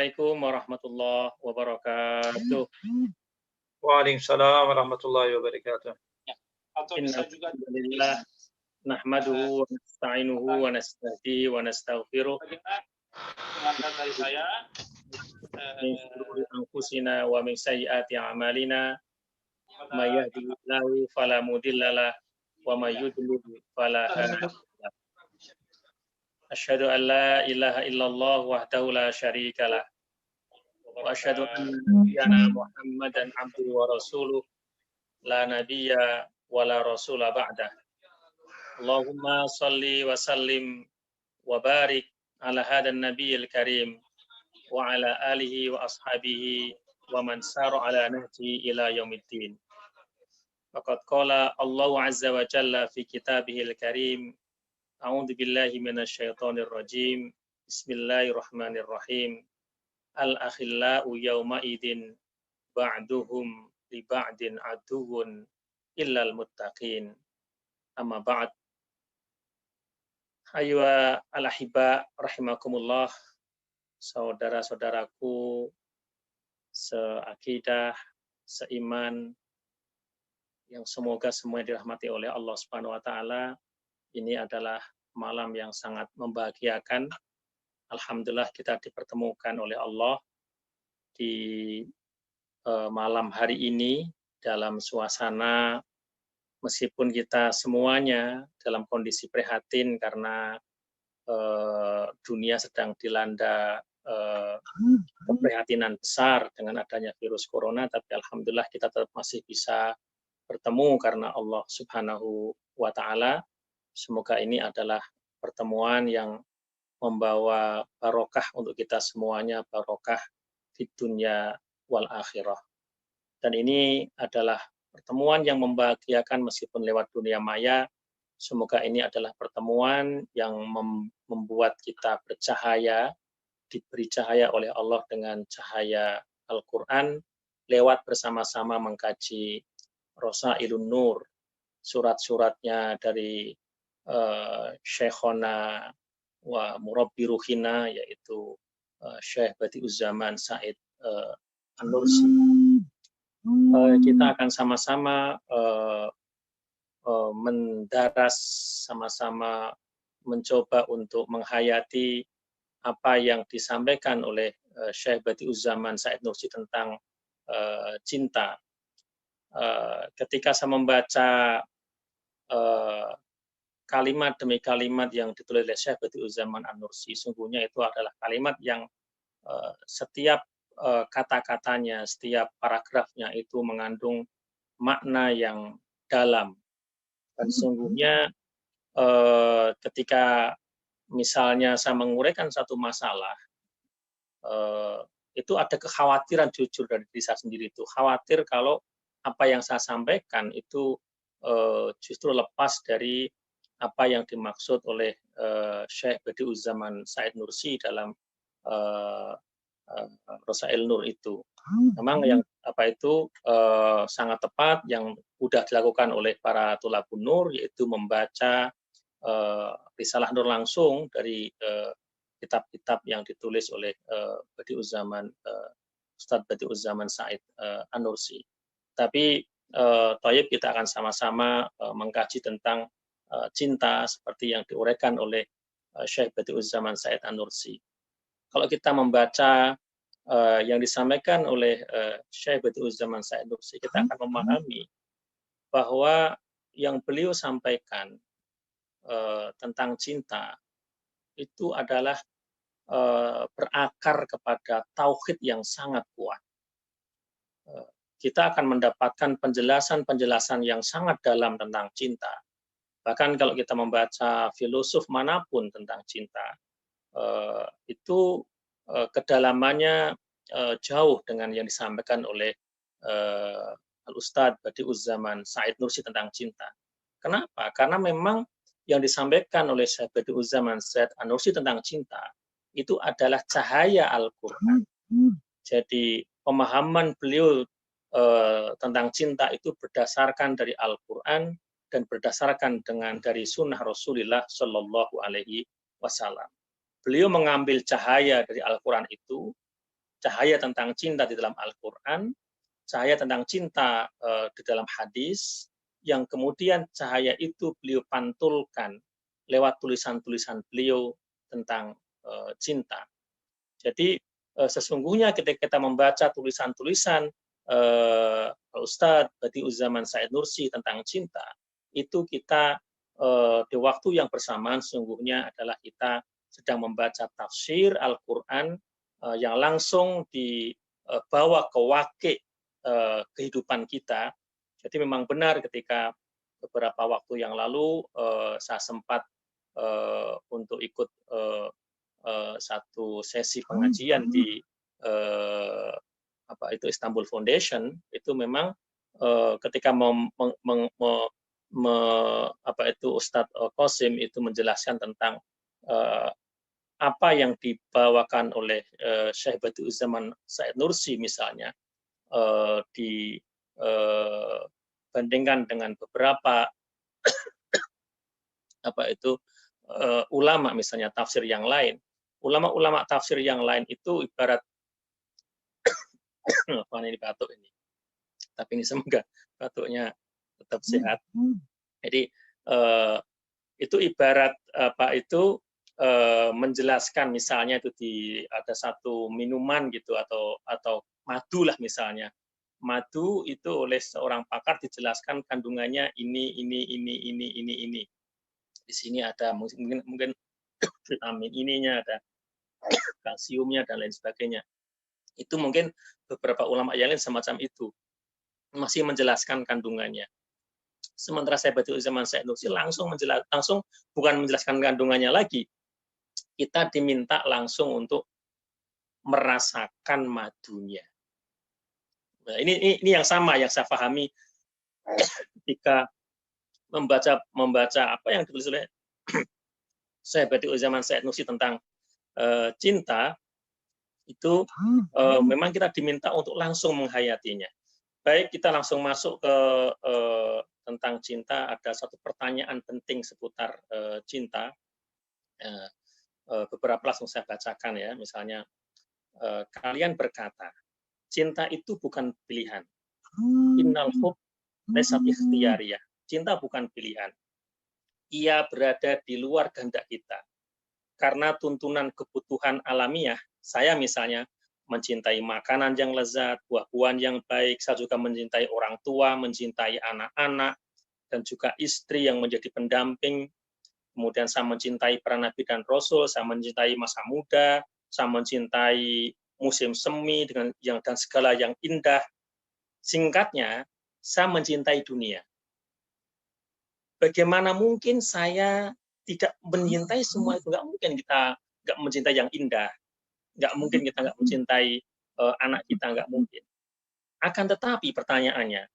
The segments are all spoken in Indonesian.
Assalamualaikum warahmatullahi wabarakatuh. Waalaikumsalam warahmatullahi wabarakatuh. Alhamdulillah nahmaduhu wa nasta'inuhu wa nastahdihi wa nastaghfiruh. Dari saya Min syururi anfusina wa min sayyiati a'malina. May yahdihillahu fala mudhillalah wa may yudlil fala hadiyalah. Asyhadu an la ilaha illallah wahdahu la syarikalah. Wa asyhadu anna nabiyyana Muhammadan abduhu wa rasuluh la nabiyya wa la rasula ba'dah. Allahumma salli wa sallim wa barik ala hadan nabiyil karim wa ala alihi wa ashabihi wa man sara ala nahji ila yaumiddin. Faqad qala Allahu azza wa jalla fi kitabihil karim. A'udzu billahi minasyaitonir rajim. Bismillahirrahmanirrahim. Al-akhillau yawma idin ba'duhum li ba'din aduwwun illal muttaqin. Amma ba'd. Ayyuha al-ahibba rahimakumullah, saudara-saudaraku seakidah, seiman yang semoga semuanya dirahmati oleh Allah Subhanahu wa taala. Ini adalah malam yang sangat membahagiakan. Alhamdulillah kita dipertemukan oleh Allah di malam hari ini dalam suasana meskipun kita semuanya dalam kondisi prihatin karena dunia sedang dilanda keprihatinan besar dengan adanya virus corona, tapi alhamdulillah kita tetap masih bisa bertemu karena Allah Subhanahu wa taala. Semoga ini adalah pertemuan yang membawa barokah untuk kita semuanya, barokah di dunia wal akhirah. Dan ini adalah pertemuan yang membahagiakan meskipun lewat dunia maya. Semoga ini adalah pertemuan yang membuat kita bercahaya, diberi cahaya oleh Allah dengan cahaya Al-Quran, lewat bersama-sama mengkaji Rosailun Nur, surat-suratnya dari Syekhona wa Murabbi Ruhina, yaitu Syekh Badi'uzzaman Said An-Nursi. Kita akan sama-sama mendaras, sama-sama mencoba untuk menghayati apa yang disampaikan oleh Syekh Badi'uzzaman Said Nursi tentang cinta. Ketika saya membaca kalimat demi kalimat yang ditulis oleh Syekh Badi'uzzaman An-Nursi, sungguhnya itu adalah kalimat yang setiap kata-katanya, setiap paragrafnya itu mengandung makna yang dalam. Dan sungguhnya ketika misalnya saya menguraikan satu masalah, itu ada kekhawatiran jujur dari diri saya sendiri, itu khawatir kalau apa yang saya sampaikan itu justru lepas dari apa yang dimaksud oleh Syekh Badi'uzzaman Said Nursi dalam Rosail Nur itu. Memang yang sangat tepat yang sudah dilakukan oleh para Thulabun Nur, yaitu membaca Risalah Nur langsung dari kitab-kitab yang ditulis oleh Ustadz Badi'uzzaman Said An-Nursi. Tapi Thayyib, kita akan sama-sama mengkaji tentang cinta seperti yang diuraikan oleh Syekh Badi'uzzaman Said An-Nursi. Kalau kita membaca yang disampaikan oleh Syekh Badi'uzzaman Said Nursi, kita akan memahami bahwa yang beliau sampaikan tentang cinta itu adalah berakar kepada tauhid yang sangat kuat. Kita akan mendapatkan penjelasan-penjelasan yang sangat dalam tentang cinta. Bahkan kalau kita membaca filosof manapun tentang cinta, itu kedalamannya jauh dengan yang disampaikan oleh Al-Ustadz Badi'uzzaman Said Nursi tentang cinta. Kenapa? Karena memang yang disampaikan oleh Syekh Badi'uzzaman Said An-Nursi tentang cinta itu adalah cahaya Al-Quran. Jadi pemahaman beliau tentang cinta itu berdasarkan dari Al-Quran dan berdasarkan dari sunnah Rasulullah Shallallahu Alaihi Wasallam. Beliau mengambil cahaya dari Al-Quran itu, cahaya tentang cinta di dalam Al-Quran, cahaya tentang cinta di dalam hadis, yang kemudian cahaya itu beliau pantulkan lewat tulisan-tulisan beliau tentang cinta. Jadi sesungguhnya ketika kita membaca tulisan-tulisan Ustadz Badi'uzzaman Said Nursi tentang cinta, itu kita di waktu yang bersamaan sesungguhnya adalah kita sedang membaca tafsir Al-Quran yang langsung dibawa ke wakil kehidupan kita. Jadi memang benar ketika beberapa waktu yang lalu saya sempat untuk ikut satu sesi pengajian di Istanbul Foundation, itu memang ketika Ustadz Qasim itu menjelaskan tentang apa yang dibawakan oleh Syekh Badi'uzzaman Said Nursi misalnya, dibandingkan dengan beberapa ulama misalnya tafsir yang lain. Ulama-ulama tafsir yang lain itu ibarat ini batuk ini. Tapi ini semoga batuknya tetap sehat. Jadi itu ibarat menjelaskan misalnya itu ada satu minuman gitu atau madu lah misalnya. Madu itu oleh seorang pakar dijelaskan kandungannya ini. Di sini ada mungkin vitamin ininya, ada kalsiumnya dan lain sebagainya. Itu mungkin beberapa ulama yang lain semacam itu masih menjelaskan kandungannya. Sementara Syekh Badi'uzzaman Said Nursi langsung bukan menjelaskan kandungannya lagi. Kita diminta langsung untuk merasakan madunya. Nah, ini yang sama yang saya pahami ketika membaca apa yang ditulis oleh Syekh Badi'uzzaman Said Nursi tentang cinta, itu memang kita diminta untuk langsung menghayatinya. Baik, kita langsung masuk ke tentang cinta. Ada satu pertanyaan penting seputar cinta. Beberapa langsung saya bacakan ya. Misalnya, kalian berkata, cinta itu bukan pilihan. Innal hub laysat ikhtiyariyah. Cinta bukan pilihan. Ia berada di luar kehendak kita. Karena tuntunan kebutuhan alamiah, saya misalnya mencintai makanan yang lezat, buah-buahan yang baik, saya juga mencintai orang tua, mencintai anak-anak, dan juga istri yang menjadi pendamping. Kemudian saya mencintai para nabi dan rasul, saya mencintai masa muda, saya mencintai musim semi dan segala yang indah. Singkatnya, saya mencintai dunia. Bagaimana mungkin saya tidak mencintai semua itu? Nggak mungkin kita nggak mencintai yang indah. Nggak mungkin kita nggak mencintai anak kita, nggak mungkin. Akan tetapi pertanyaannya,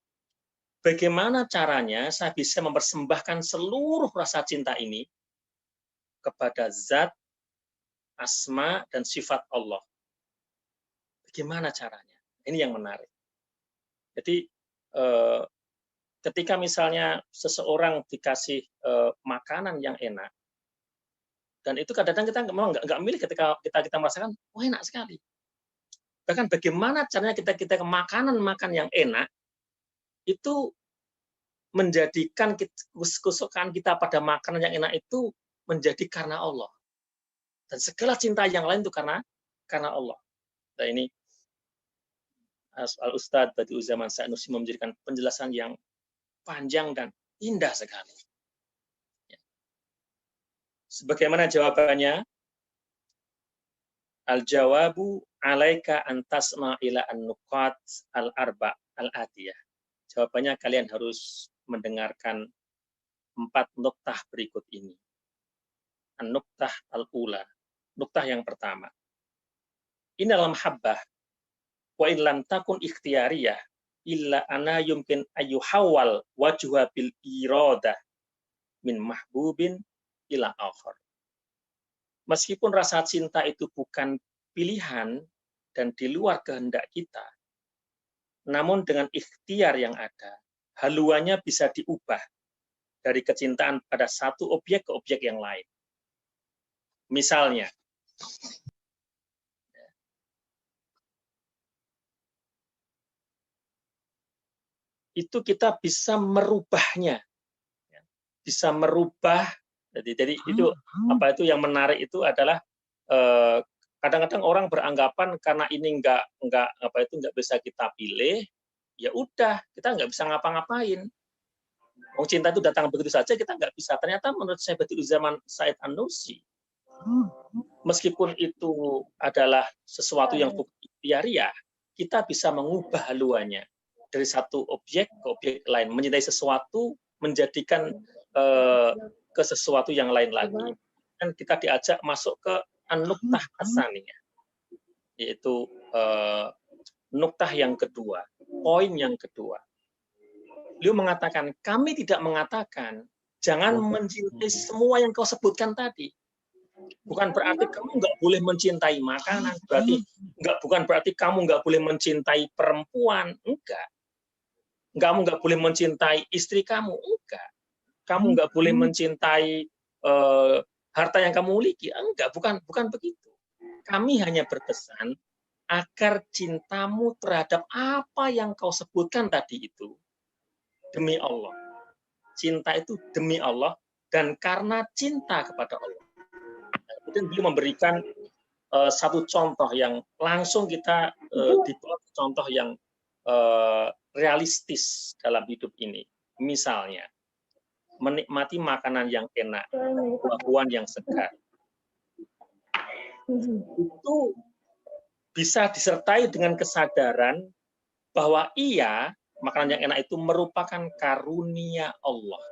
bagaimana caranya saya bisa mempersembahkan seluruh rasa cinta ini kepada zat, asma, dan sifat Allah? Bagaimana caranya? Ini yang menarik. Jadi, ketika misalnya seseorang dikasih makanan yang enak, dan itu kadang-kadang kita memang nggak milih ketika kita merasakan, wah enak sekali. Bahkan bagaimana caranya kita makanan yang enak, itu menjadikan kesukaan kita pada makanan yang enak itu menjadi karena Allah. Dan segala cinta yang lain itu karena Allah. Nah ini Al-Ustadz Badi'uzzaman Said Nursi memberikan penjelasan yang panjang dan indah sekali. Sebagaimana jawabannya, al-jawabu alaika antasma ila an-nuqat al-arba al-atiyah. Jawabannya kalian harus mendengarkan 4 nuktah berikut ini. An-nuktah al-ula. Nuktah yang pertama. Innal mahabbah wa in lam takun ikhtiyariyah illa ana yumkin ayyuhawwal wajha bil iradah min mahbubin ila akhar. Meskipun rasa cinta itu bukan pilihan dan di luar kehendak kita, namun dengan ikhtiar yang ada, haluannya bisa diubah dari kecintaan pada satu objek ke objek yang lain. Misalnya, itu kita bisa merubahnya, bisa merubah. Jadi itu apa itu yang menarik itu adalah kadang-kadang orang beranggapan karena ini nggak bisa kita pilih, ya udah kita nggak bisa ngapa-ngapain. Oh, cinta itu datang begitu saja, kita nggak bisa. Ternyata menurut saya Badiuuzzaman Said An-Nursi, meskipun itu adalah sesuatu yang bukan ikhtiariah, kita bisa mengubah haluannya dari satu objek ke objek lain, mencintai sesuatu, menjadikan ke sesuatu yang lain lagi. Dan kita diajak masuk ke an-nuktah as-saniyah, yaitu nuktah yang kedua, poin yang kedua. Beliau mengatakan, kami tidak mengatakan jangan mencintai semua yang kau sebutkan tadi. Bukan berarti kamu nggak boleh mencintai makanan, bukan berarti kamu nggak boleh mencintai perempuan, enggak. Kamu nggak boleh mencintai istri kamu, enggak. Kamu nggak boleh mencintai harta yang kamu miliki, enggak. Bukan begitu. Kami hanya berpesan agar cintamu terhadap apa yang kau sebutkan tadi itu demi Allah. Cinta itu demi Allah dan karena cinta kepada Allah. Kemudian beliau memberikan satu contoh yang langsung kita dibuat contoh yang realistis dalam hidup ini. Misalnya, menikmati makanan yang enak, buah-buahan yang segar. Itu bisa disertai dengan kesadaran bahwa makanan yang enak itu merupakan karunia Allah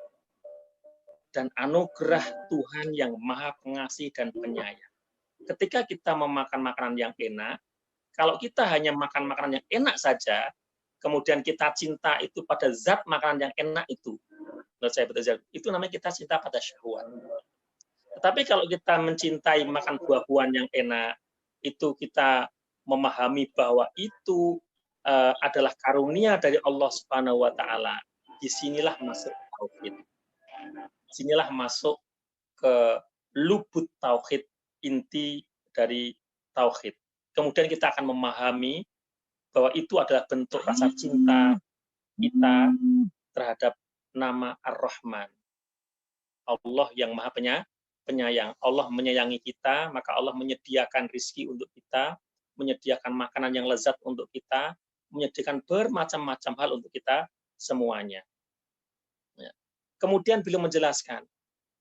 dan anugerah Tuhan yang Maha Pengasih dan Penyayang. Ketika kita memakan makanan yang enak, kalau kita hanya makan makanan yang enak saja, kemudian kita cinta itu pada zat makanan yang enak itu, menurut saya itu namanya kita cinta pada syahwat. Tetapi kalau kita mencintai makan buah-buahan yang enak, itu kita memahami bahwa itu adalah karunia dari Allah Subhanahu wa taala. Disinilah masuk tauhid. Disinilah masuk ke lubuk tauhid, inti dari tauhid. Kemudian kita akan memahami bahwa itu adalah bentuk rasa cinta kita terhadap nama Ar-Rahman. Allah yang Maha Penyayang. Allah menyayangi kita, maka Allah menyediakan rizki untuk kita, menyediakan makanan yang lezat untuk kita, menyediakan bermacam-macam hal untuk kita semuanya. Kemudian beliau menjelaskan,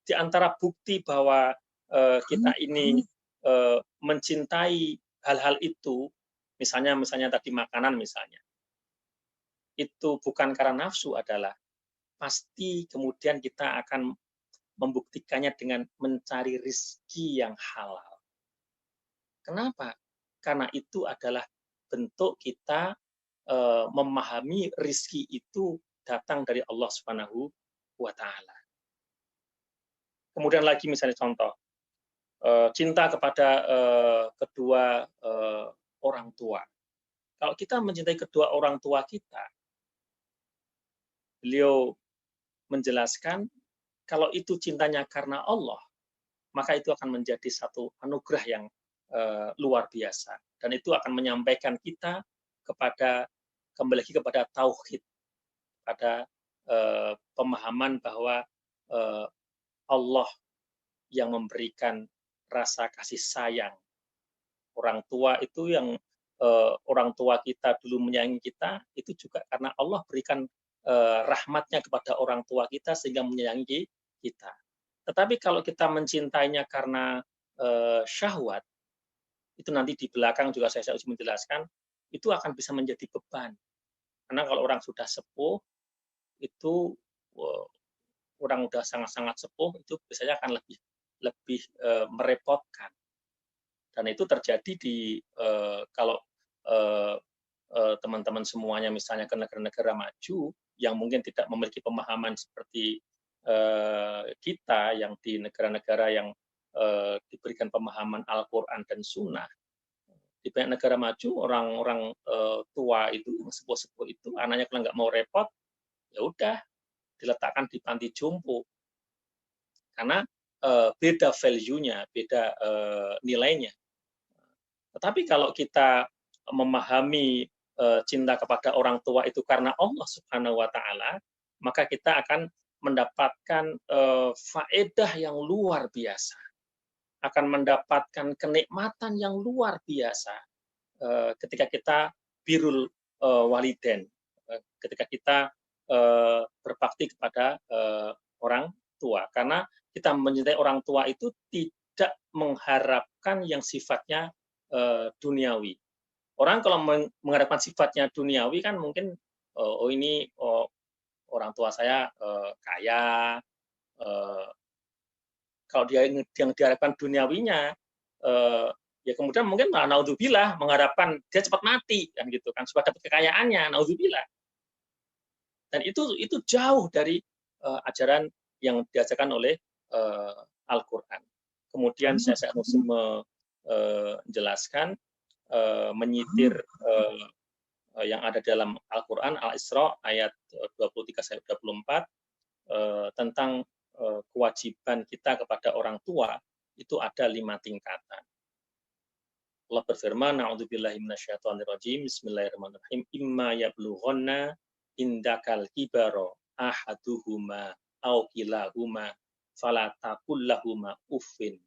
di antara bukti bahwa kita ini mencintai hal-hal itu, misalnya tadi makanan misalnya, itu bukan karena nafsu adalah pasti kemudian kita akan membuktikannya dengan mencari rizki yang halal. Kenapa? Karena itu adalah bentuk kita memahami rizki itu datang dari Allah Subhanahu wa taala. Kemudian lagi misalnya contoh, cinta kepada kedua orang tua. Kalau kita mencintai kedua orang tua kita, beliau menjelaskan kalau itu cintanya karena Allah, maka itu akan menjadi satu anugerah yang luar biasa. Dan itu akan menyampaikan kita kembali lagi kepada tauhid, pada pemahaman bahwa Allah yang memberikan rasa kasih sayang. Orang tua itu yang orang tua kita dulu menyayangi kita, itu juga karena Allah berikan rahmatnya kepada orang tua kita sehingga menyayangi kita. Tetapi kalau kita mencintainya karena syahwat, itu nanti di belakang juga saya harus menjelaskan, itu akan bisa menjadi beban. Karena kalau orang sudah sepuh, itu orang sudah sangat-sangat sepuh, itu biasanya akan lebih merepotkan. Dan itu terjadi kalau teman-teman semuanya misalnya ke negara-negara maju, yang mungkin tidak memiliki pemahaman seperti kita yang di negara-negara yang diberikan pemahaman Al-Quran dan Sunnah. Di banyak negara maju, orang-orang tua itu, sepuh-sepuh itu, anaknya kalau nggak mau repot, ya udah diletakkan di panti jompo. Karena beda value-nya, beda nilainya. Tetapi kalau kita memahami cinta kepada orang tua itu karena Allah Subhanahu wa taala, maka kita akan mendapatkan faedah yang luar biasa. Akan mendapatkan kenikmatan yang luar biasa ketika kita birrul walidain, ketika kita berbakti kepada orang tua, karena kita mencintai orang tua itu tidak mengharapkan yang sifatnya duniawi. Orang kalau mengharapkan sifatnya duniawi kan mungkin ini orang tua saya kaya, kalau dia yang diharapkan duniawinya ya kemudian mungkin naudzubillah mengharapkan dia cepat mati kan gitu kan supaya dapat kekayaannya, naudzubillah. Dan itu jauh dari ajaran yang diajarkan oleh Al-Qur'an. Kemudian saya Muslim menjelaskan menyitir yang ada dalam Al-Qur'an Al-Isra ayat 23-24 tentang kewajiban kita kepada orang tua itu ada 5 tingkatan. Allah berfirman, "A'udzubillahi minasyaitonirrajim. Bismillahirrahmanirrahim. Imma yablughanna indakal kibaro ahaduhuma aw kilahuma fala taqul lahumā uffin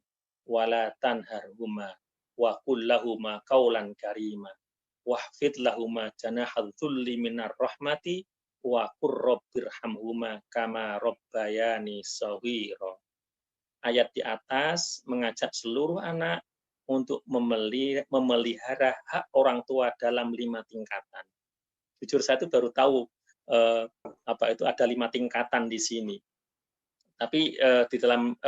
wala tanharhuma wa qul lahumā qawlan karīmā wahfid lahumā janahadz dzulli minar rahmati wa qur rabbirhamhuma kama rabbayani shaghira." Ayat di atas mengajak seluruh anak untuk memelihara hak orang tua dalam 5 tingkatan. Jujur saya itu baru tahu itu ada 5 tingkatan di sini. Tapi di dalam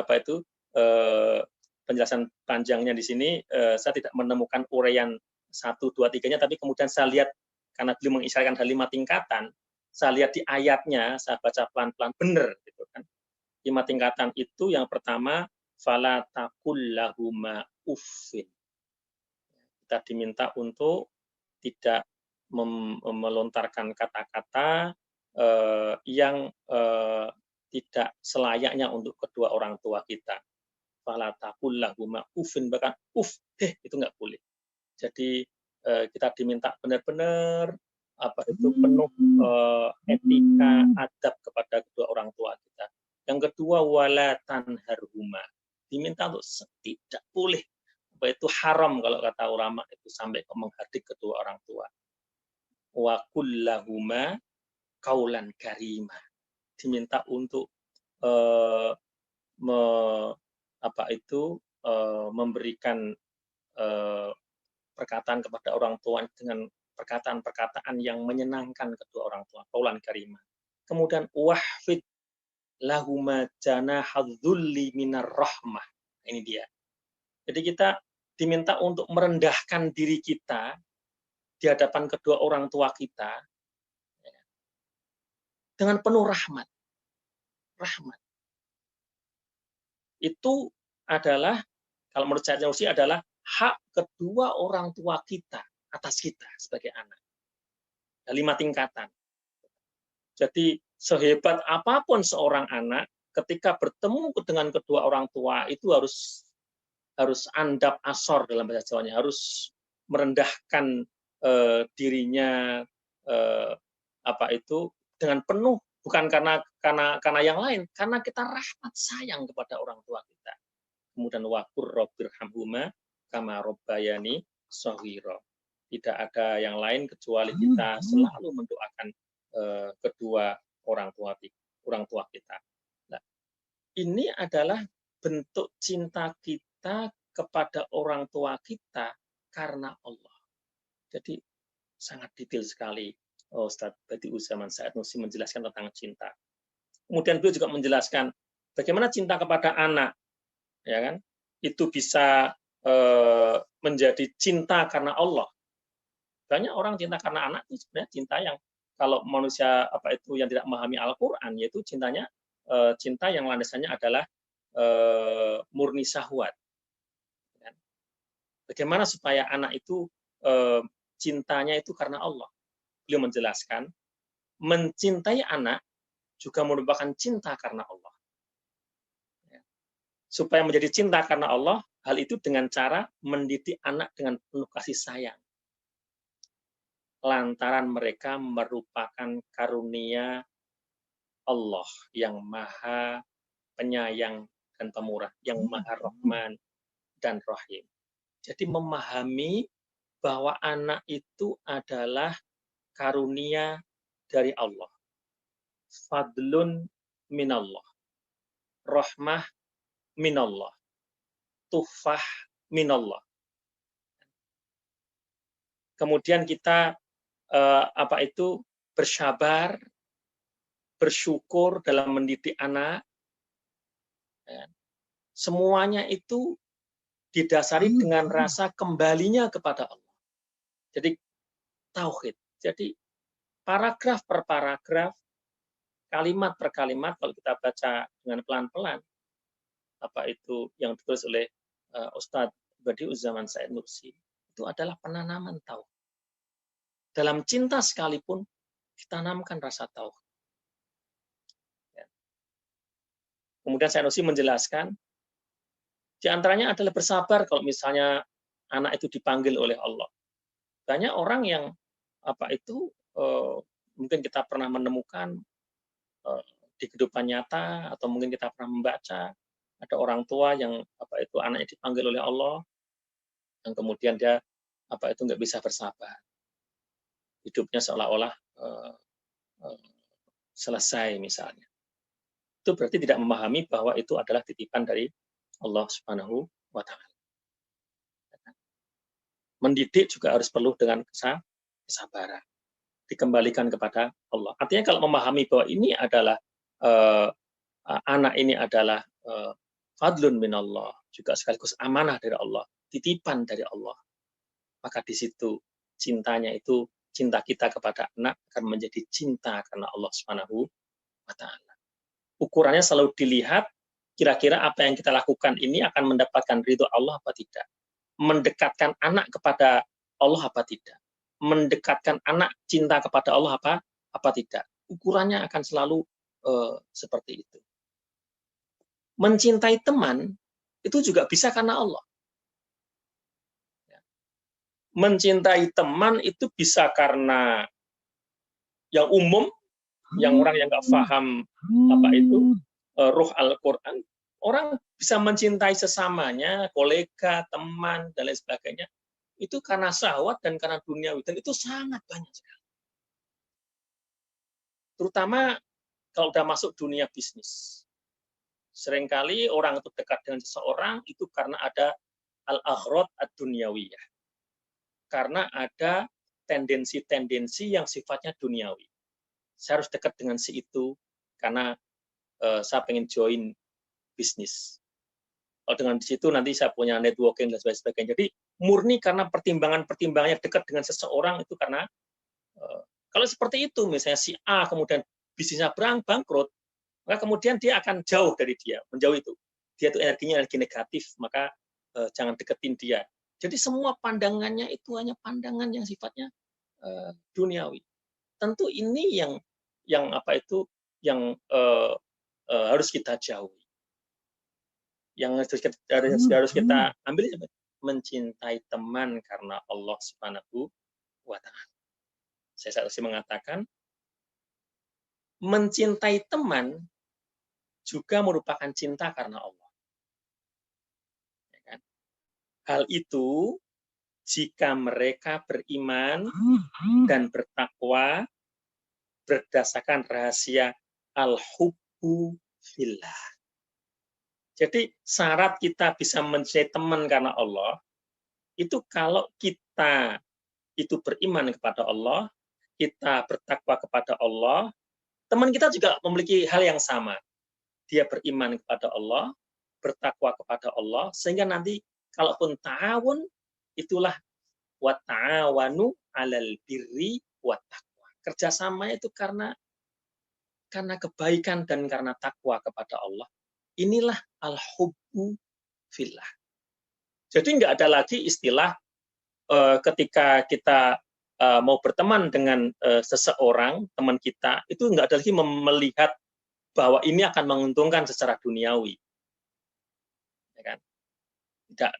penjelasan panjangnya di sini saya tidak menemukan uraian 1, 2, 3-nya, tapi kemudian saya lihat karena beliau mengisyaratkan ada 5 tingkatan, saya lihat di ayatnya, saya baca pelan-pelan benar gitu kan. 5 tingkatan itu yang pertama fala taqul lahumā uffin. Kita diminta untuk tidak melontarkan kata-kata yang tidak selayaknya untuk kedua orang tua kita. Fala taqul lahumā uffin, bahkan itu nggak boleh. Jadi kita diminta benar-benar penuh etika, adab kepada kedua orang tua kita. Yang kedua wala tanharhuma, diminta untuk tidak boleh, itu haram kalau kata ulama itu sampai menghardik kedua orang tua. Wa qul lahumā qawlan karīmā, diminta untuk memberikan perkataan kepada orang tua dengan perkataan-perkataan yang menyenangkan kedua orang tua, qawlan karīmā. Kemudian wahfid lahumā janahadz dzulli minar rahmah. Ini dia. Jadi kita diminta untuk merendahkan diri kita di hadapan kedua orang tua kita dengan penuh rahmat. Rahmat. Itu adalah, kalau menurut saya adalah hak kedua orang tua kita atas kita sebagai anak. Ada 5 tingkatan. Jadi sehebat apapun seorang anak, ketika bertemu dengan kedua orang tua itu harus andap asor dalam bahasa Jawanya, harus merendahkan dirinya dengan penuh, bukan karena yang lain, karena kita rahmat sayang kepada orang tua kita. Kemudian wa qur rabbirhamhuma kama rabbayani shaghira. Tidak ada yang lain kecuali kita selalu mendoakan kedua orang tua kita. Nah, ini adalah bentuk cinta kita kepada orang tua kita karena Allah. Jadi sangat detail sekali Ustaz Badi'uzzaman Sa'ad Nursi menjelaskan tentang cinta. Kemudian beliau juga menjelaskan bagaimana cinta kepada anak, ya kan? Itu bisa menjadi cinta karena Allah. Banyak orang cinta karena anak itu sebenarnya cinta yang kalau manusia yang tidak memahami Al-Qur'an, yaitu cintanya cinta yang landasannya adalah murni syahwat. Bagaimana supaya anak itu cintanya itu karena Allah? Beliau menjelaskan, mencintai anak juga merupakan cinta karena Allah. Supaya menjadi cinta karena Allah, hal itu dengan cara mendidik anak dengan penuh kasih sayang. lantaran mereka merupakan karunia Allah yang maha penyayang dan pemurah, yang maha Rahman dan Rahim. Jadi memahami bahwa anak itu adalah karunia dari Allah. Fadlun minallah. Rahmah minallah. Tufah minallah. Kemudian kita bersabar, bersyukur dalam mendidik anak. Semuanya itu didasari dengan rasa kembalinya kepada Allah. Jadi tauhid. Jadi paragraf per paragraf, kalimat per kalimat, kalau kita baca dengan pelan-pelan, yang ditulis oleh Ustadz Badi'uzzaman Said Nursi, itu adalah penanaman tauhid. Dalam cinta sekalipun ditanamkan rasa tauhid. Kemudian Said Nursi menjelaskan, di antaranya adalah bersabar kalau misalnya anak itu dipanggil oleh Allah. Banyak orang yang mungkin kita pernah menemukan di kehidupan nyata, atau mungkin kita pernah membaca ada orang tua yang anaknya dipanggil oleh Allah, dan kemudian dia nggak bisa bersabar, hidupnya seolah-olah selesai misalnya. Itu berarti tidak memahami bahwa itu adalah titipan dari Allah Subhanahu wa Ta'ala. Mendidik juga harus perlu dengan kesabaran, dikembalikan kepada Allah. Artinya kalau memahami bahwa ini adalah anak ini adalah fadlun minallah, juga sekaligus amanah dari Allah, titipan dari Allah, maka di situ cintanya itu, cinta kita kepada anak akan menjadi cinta karena Allah Subhanahu wa Ta'ala. Ukurannya selalu dilihat, kira-kira apa yang kita lakukan ini akan mendapatkan ridho Allah apa tidak, mendekatkan anak kepada Allah apa tidak, mendekatkan anak cinta kepada Allah apa tidak. Ukurannya akan selalu seperti itu. Mencintai teman itu juga bisa karena Allah. Mencintai teman itu bisa karena yang umum, yang orang yang nggak paham ruh Al-Quran, orang bisa mencintai sesamanya, kolega, teman, dan lain sebagainya, itu karena syahwat dan karena duniawi, dan itu sangat banyak sekali. Terutama kalau udah masuk dunia bisnis. Seringkali orang itu dekat dengan seseorang itu karena ada al-aghrad ad-dunyawiyah. Karena ada tendensi-tendensi yang sifatnya duniawi. Saya harus dekat dengan si itu karena saya pengen join bisnis. Kalau dengan di situ nanti saya punya networking dan sebagainya. Jadi murni karena pertimbangannya dekat dengan seseorang itu karena kalau seperti itu, misalnya si A kemudian bisnisnya bangkrut, maka kemudian dia akan jauh dari dia, menjauh itu. Dia itu energinya energi negatif, maka jangan deketin dia. Jadi semua pandangannya itu hanya pandangan yang sifatnya duniawi. Tentu ini yang harus kita jauhi. Yang harus kita ambil, mencintai teman karena Allah Subhanahu wa Ta'ala. Saya harus mengatakan, mencintai teman juga merupakan cinta karena Allah. Ya kan? Hal itu jika mereka beriman dan bertakwa berdasarkan rahasia al-hubbu fillah. Jadi syarat kita bisa mencintai teman karena Allah itu kalau kita itu beriman kepada Allah, kita bertakwa kepada Allah, teman kita juga memiliki hal yang sama. Dia beriman kepada Allah, bertakwa kepada Allah, sehingga nanti kalaupun ta'awun, itulah wa ta'awanu 'alal birri wat taqwa. Kerjasamanya itu karena kebaikan dan karena takwa kepada Allah. Inilah al-hubbu fillah. Jadi nggak ada lagi istilah ketika kita mau berteman dengan seseorang, teman kita, itu nggak ada lagi melihat bahwa ini akan menguntungkan secara duniawi. Ya kan?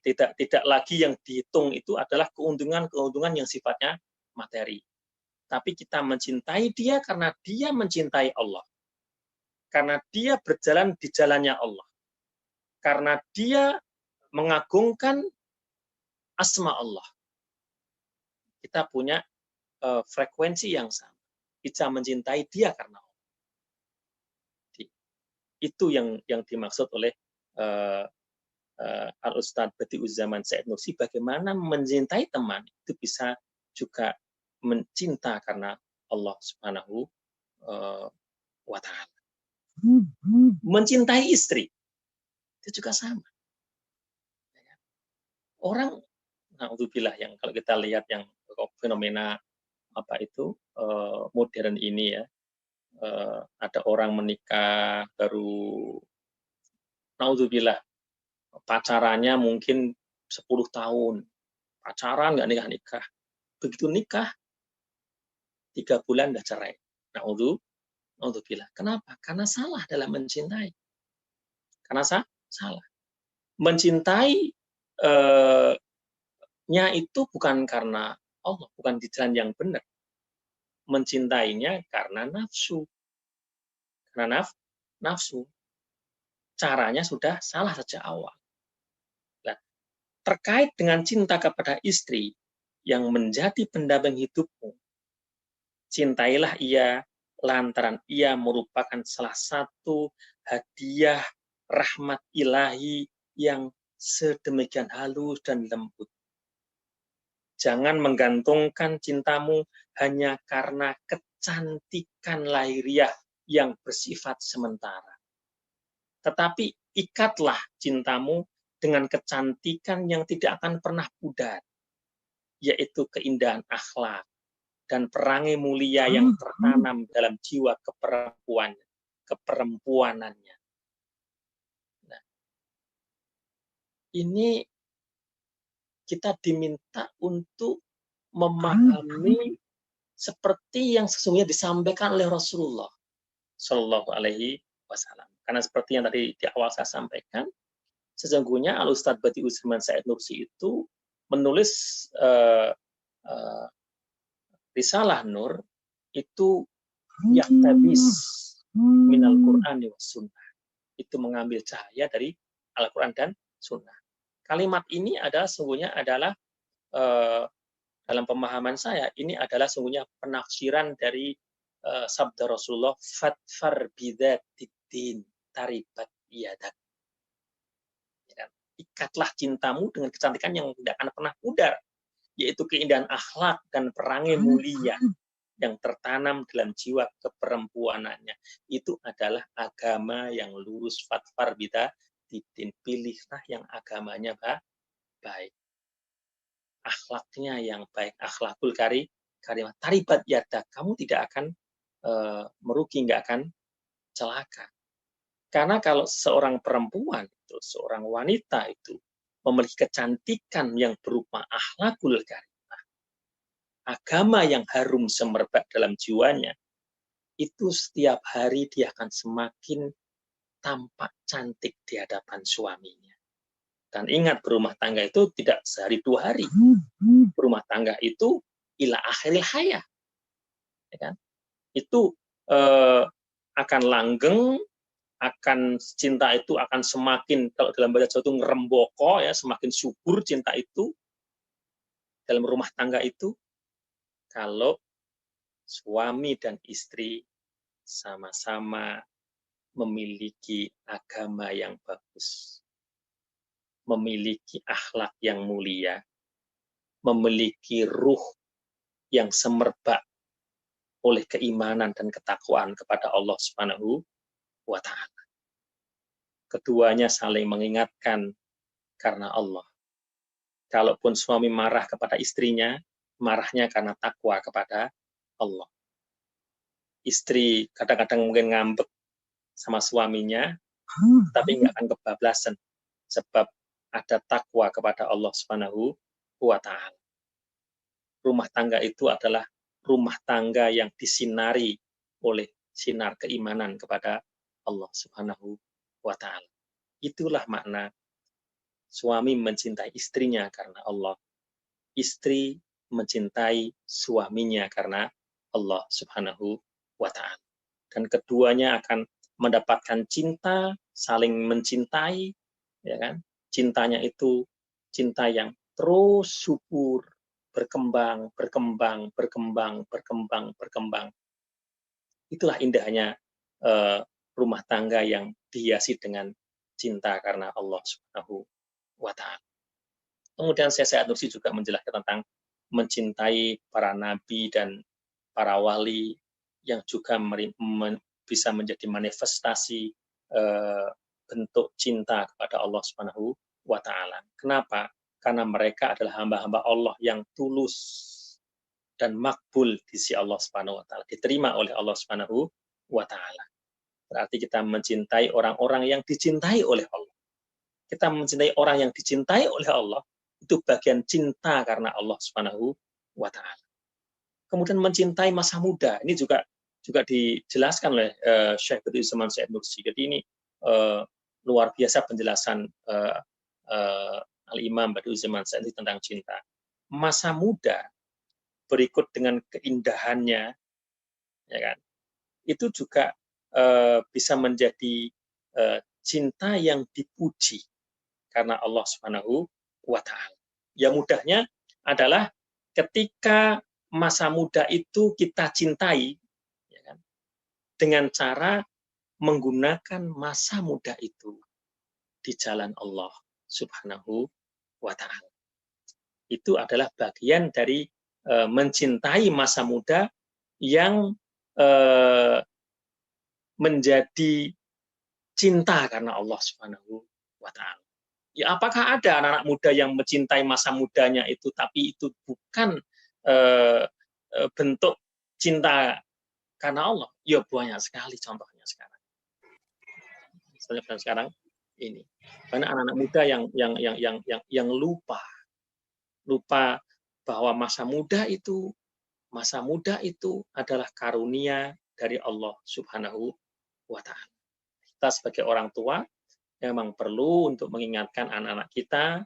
Tidak lagi yang dihitung itu adalah keuntungan yang sifatnya materi. tapi kita mencintai dia karena dia mencintai Allah. Karena dia berjalan di jalannya Allah. Karena dia mengagungkan asma Allah. Kita punya frekuensi yang sama. Kita mencintai dia karena Allah. Itu yang dimaksud oleh Al-Ustadz Badi'uzzaman Said Nursi, bagaimana mencintai teman itu bisa juga mencinta karena Allah Subhanahu wa Ta'ala. Mencintai istri itu juga sama. Orang, na'udzubillah, yang kalau kita lihat yang fenomena apa itu modern ini ya, ada orang menikah baru, na'udzubillah, pacarannya mungkin 10 tahun, pacaran nggak nikah. Begitu nikah 3 bulan udah cerai. Na'udzubillah. Kenapa? Karena salah dalam mencintai. Karena salah. Mencintai nya itu bukan karena Allah, bukan di jalan yang benar. Mencintainya karena nafsu. Karena nafsu. Caranya sudah salah sejak awal. Nah, terkait dengan cinta kepada istri yang menjadi pendamping hidupmu, cintailah ia lantaran ia merupakan salah satu hadiah rahmat ilahi yang sedemikian halus dan lembut. Jangan menggantungkan cintamu hanya karena kecantikan lahiriah yang bersifat sementara. Tetapi ikatlah cintamu dengan kecantikan yang tidak akan pernah pudar, yaitu keindahan akhlak dan perangai mulia yang tertanam dalam jiwa keperempuanannya. Nah, ini kita diminta untuk memahami seperti yang sesungguhnya disampaikan oleh Rasulullah Shallallahu Alaihi Wasallam. Karena seperti yang tadi di awal saya sampaikan, sesungguhnya Al-Ustadz Badi'uzzaman Said Nursi itu menulis Risalah Nur itu yaktabis minal Qur'ani was sunnah. Itu mengambil cahaya dari Al-Quran dan Sunnah. Kalimat ini adalah sungguhnya adalah dalam pemahaman saya ini adalah sungguhnya penafsiran dari sabda Rasulullah, fatfar bidzatiddin taribat yadak. Ikatlah cintamu dengan kecantikan yang tidak akan pernah pudar, yaitu keindahan akhlak dan perangai mulia yang tertanam dalam jiwa keperempuanannya. Itu adalah agama yang lurus, fatfar bidzatiddin. Pilihlah yang agamanya baik, akhlaknya yang baik, akhlakul karimah. Taribat yadak, kamu tidak akan merugi, nggak akan celaka. Karena kalau seorang perempuan itu, seorang wanita itu memiliki kecantikan yang berupa akhlakul karimah, agama yang harum semerbak dalam jiwanya, itu setiap hari dia akan semakin tampak cantik di hadapan suaminya. Dan ingat, berumah tangga itu tidak sehari 2 hari. Berumah tangga itu ila akhiril hayah. Ya kan? Itu akan langgeng, akan cinta itu akan semakin, kalau dalam bahasa Jawa itu ngeremboko ya, semakin subur cinta itu dalam rumah tangga itu kalau suami dan istri sama-sama memiliki agama yang bagus, memiliki akhlak yang mulia, memiliki ruh yang semerbak oleh keimanan dan ketakwaan kepada Allah Subhanahu wa Ta'ala. Keduanya saling mengingatkan karena Allah. Kalaupun suami marah kepada istrinya, marahnya karena takwa kepada Allah. Istri kadang-kadang mungkin ngambek sama suaminya, tapi nggak akan kebablasan, sebab ada takwa kepada Allah Subhanahu wa Ta'ala. Rumah tangga itu adalah rumah tangga yang disinari oleh sinar keimanan kepada Allah Subhanahu wa Ta'ala. Itulah makna suami mencintai istrinya karena Allah, istri mencintai suaminya karena Allah Subhanahu wa Ta'ala. Dan keduanya akan mendapatkan cinta, saling mencintai, ya kan? Cintanya itu cinta yang terus subur, berkembang, berkembang, berkembang, berkembang, berkembang. Itulah indahnya rumah tangga yang dihiasi dengan cinta karena Allah Subhanahu wa Ta'ala. Kemudian Syekh Nursi juga menjelaskan tentang mencintai para nabi dan para wali yang juga bisa menjadi manifestasi bentuk cinta kepada Allah Subhanahu wa Ta'ala. Kenapa? Karena mereka adalah hamba-hamba Allah yang tulus dan makbul di sisi Allah Subhanahu wa Ta'ala, diterima oleh Allah Subhanahu wa Ta'ala. Berarti kita mencintai orang-orang yang dicintai oleh Allah. Kita mencintai orang yang dicintai oleh Allah, itu bagian cinta karena Allah Subhanahu wa Ta'ala. Kemudian mencintai masa muda, ini juga dijelaskan oleh Syekh Badiuzzzaman Said Nursi. Jadi ini luar biasa penjelasan Al-Imam Badiuzzzaman Said tentang cinta. Masa muda berikut dengan keindahannya, ya kan? Itu juga bisa menjadi cinta yang dipuji karena Allah Subhanahu wa Ta'ala. Ya mudahnya adalah ketika masa muda itu kita cintai, ya kan, dengan cara menggunakan masa muda itu di jalan Allah Subhanahu wa Ta'ala. Itu adalah bagian dari mencintai masa muda yang menjadi cinta karena Allah Subhanahu wa Ta'ala. Ya, apakah ada anak-anak muda yang mencintai masa mudanya itu, tapi itu bukan bentuk cinta karena Allah? Ya banyak sekali contohnya sekarang. Misalnya sekarang ini, banyak anak-anak muda yang lupa bahwa masa muda itu adalah karunia dari Allah Subhanahu wa Ta'ala. Kita sebagai orang tua memang perlu untuk mengingatkan anak-anak kita,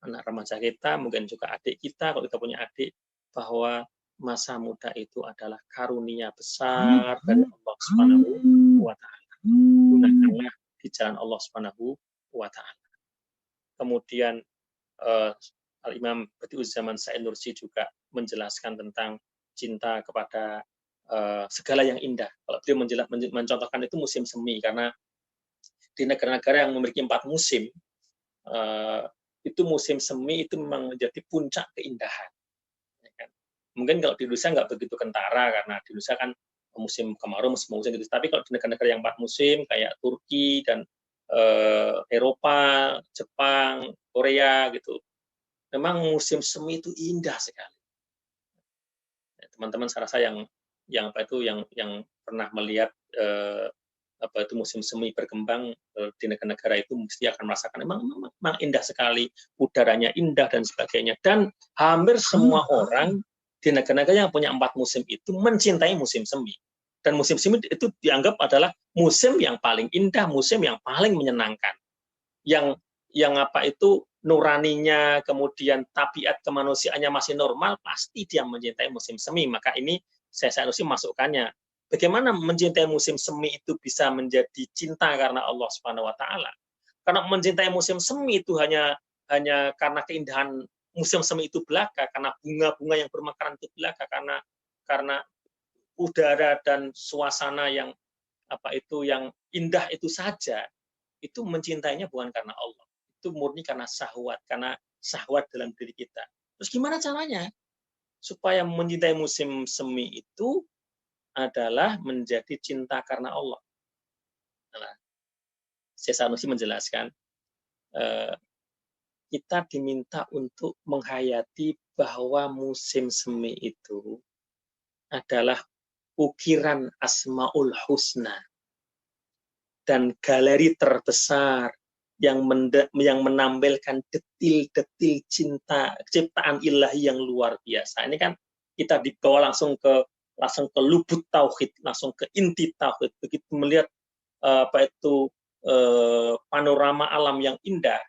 anak remaja kita, mungkin juga adik kita, kalau kita punya adik, bahwa masa muda itu adalah karunia besar dari Allah Subhanahu wa Ta'ala. Gunakanlah di jalan Allah Subhanahu wa Ta'ala. Kemudian Al-Imam Badiuzzzaman Said Nursi juga menjelaskan tentang cinta kepada segala yang indah. Kalau beliau mencontohkan itu musim semi, karena di negara-negara yang memiliki 4 musim, itu musim semi itu memang menjadi puncak keindahan. Ya kan? Mungkin kalau di Indonesia nggak begitu kentara, karena di Indonesia kan musim kemarau, musim hujan gitu. Tapi kalau di negara-negara yang 4 musim, kayak Turki dan Eropa, Jepang, Korea gitu, memang musim semi itu indah sekali. Teman-teman saya rasa yang pernah melihat musim semi berkembang di negara-negara itu mesti akan merasakan memang indah sekali, udaranya indah dan sebagainya. Dan hampir semua orang di negara-negara yang punya 4 musim itu mencintai musim semi. Dan musim semi itu dianggap adalah musim yang paling indah, musim yang paling menyenangkan. Yang nuraninya, kemudian tabiat kemanusiaannya masih normal, pasti dia mencintai musim semi. Maka ini saya harus masukkannya. Bagaimana mencintai musim semi itu bisa menjadi cinta karena Allah Subhanahu wa Ta'ala? Karena mencintai musim semi itu hanya karena keindahan musim semi itu belaka, karena bunga-bunga yang bermekaran itu belaka, karena udara dan suasana yang yang indah itu saja. Itu mencintainya bukan karena Allah. Itu murni karena syahwat dalam diri kita. Terus gimana caranya supaya mencintai musim semi itu adalah menjadi cinta karena Allah? Nah, Syekh Sanusi menjelaskan, kita diminta untuk menghayati bahwa musim semi itu adalah ukiran Asmaul Husna dan galeri terbesar yang menampilkan detil-detil cinta ciptaan ilahi yang luar biasa. Ini kan kita dibawa langsung ke lubuk tauhid, langsung ke inti tauhid. Begitu melihat panorama alam yang indah,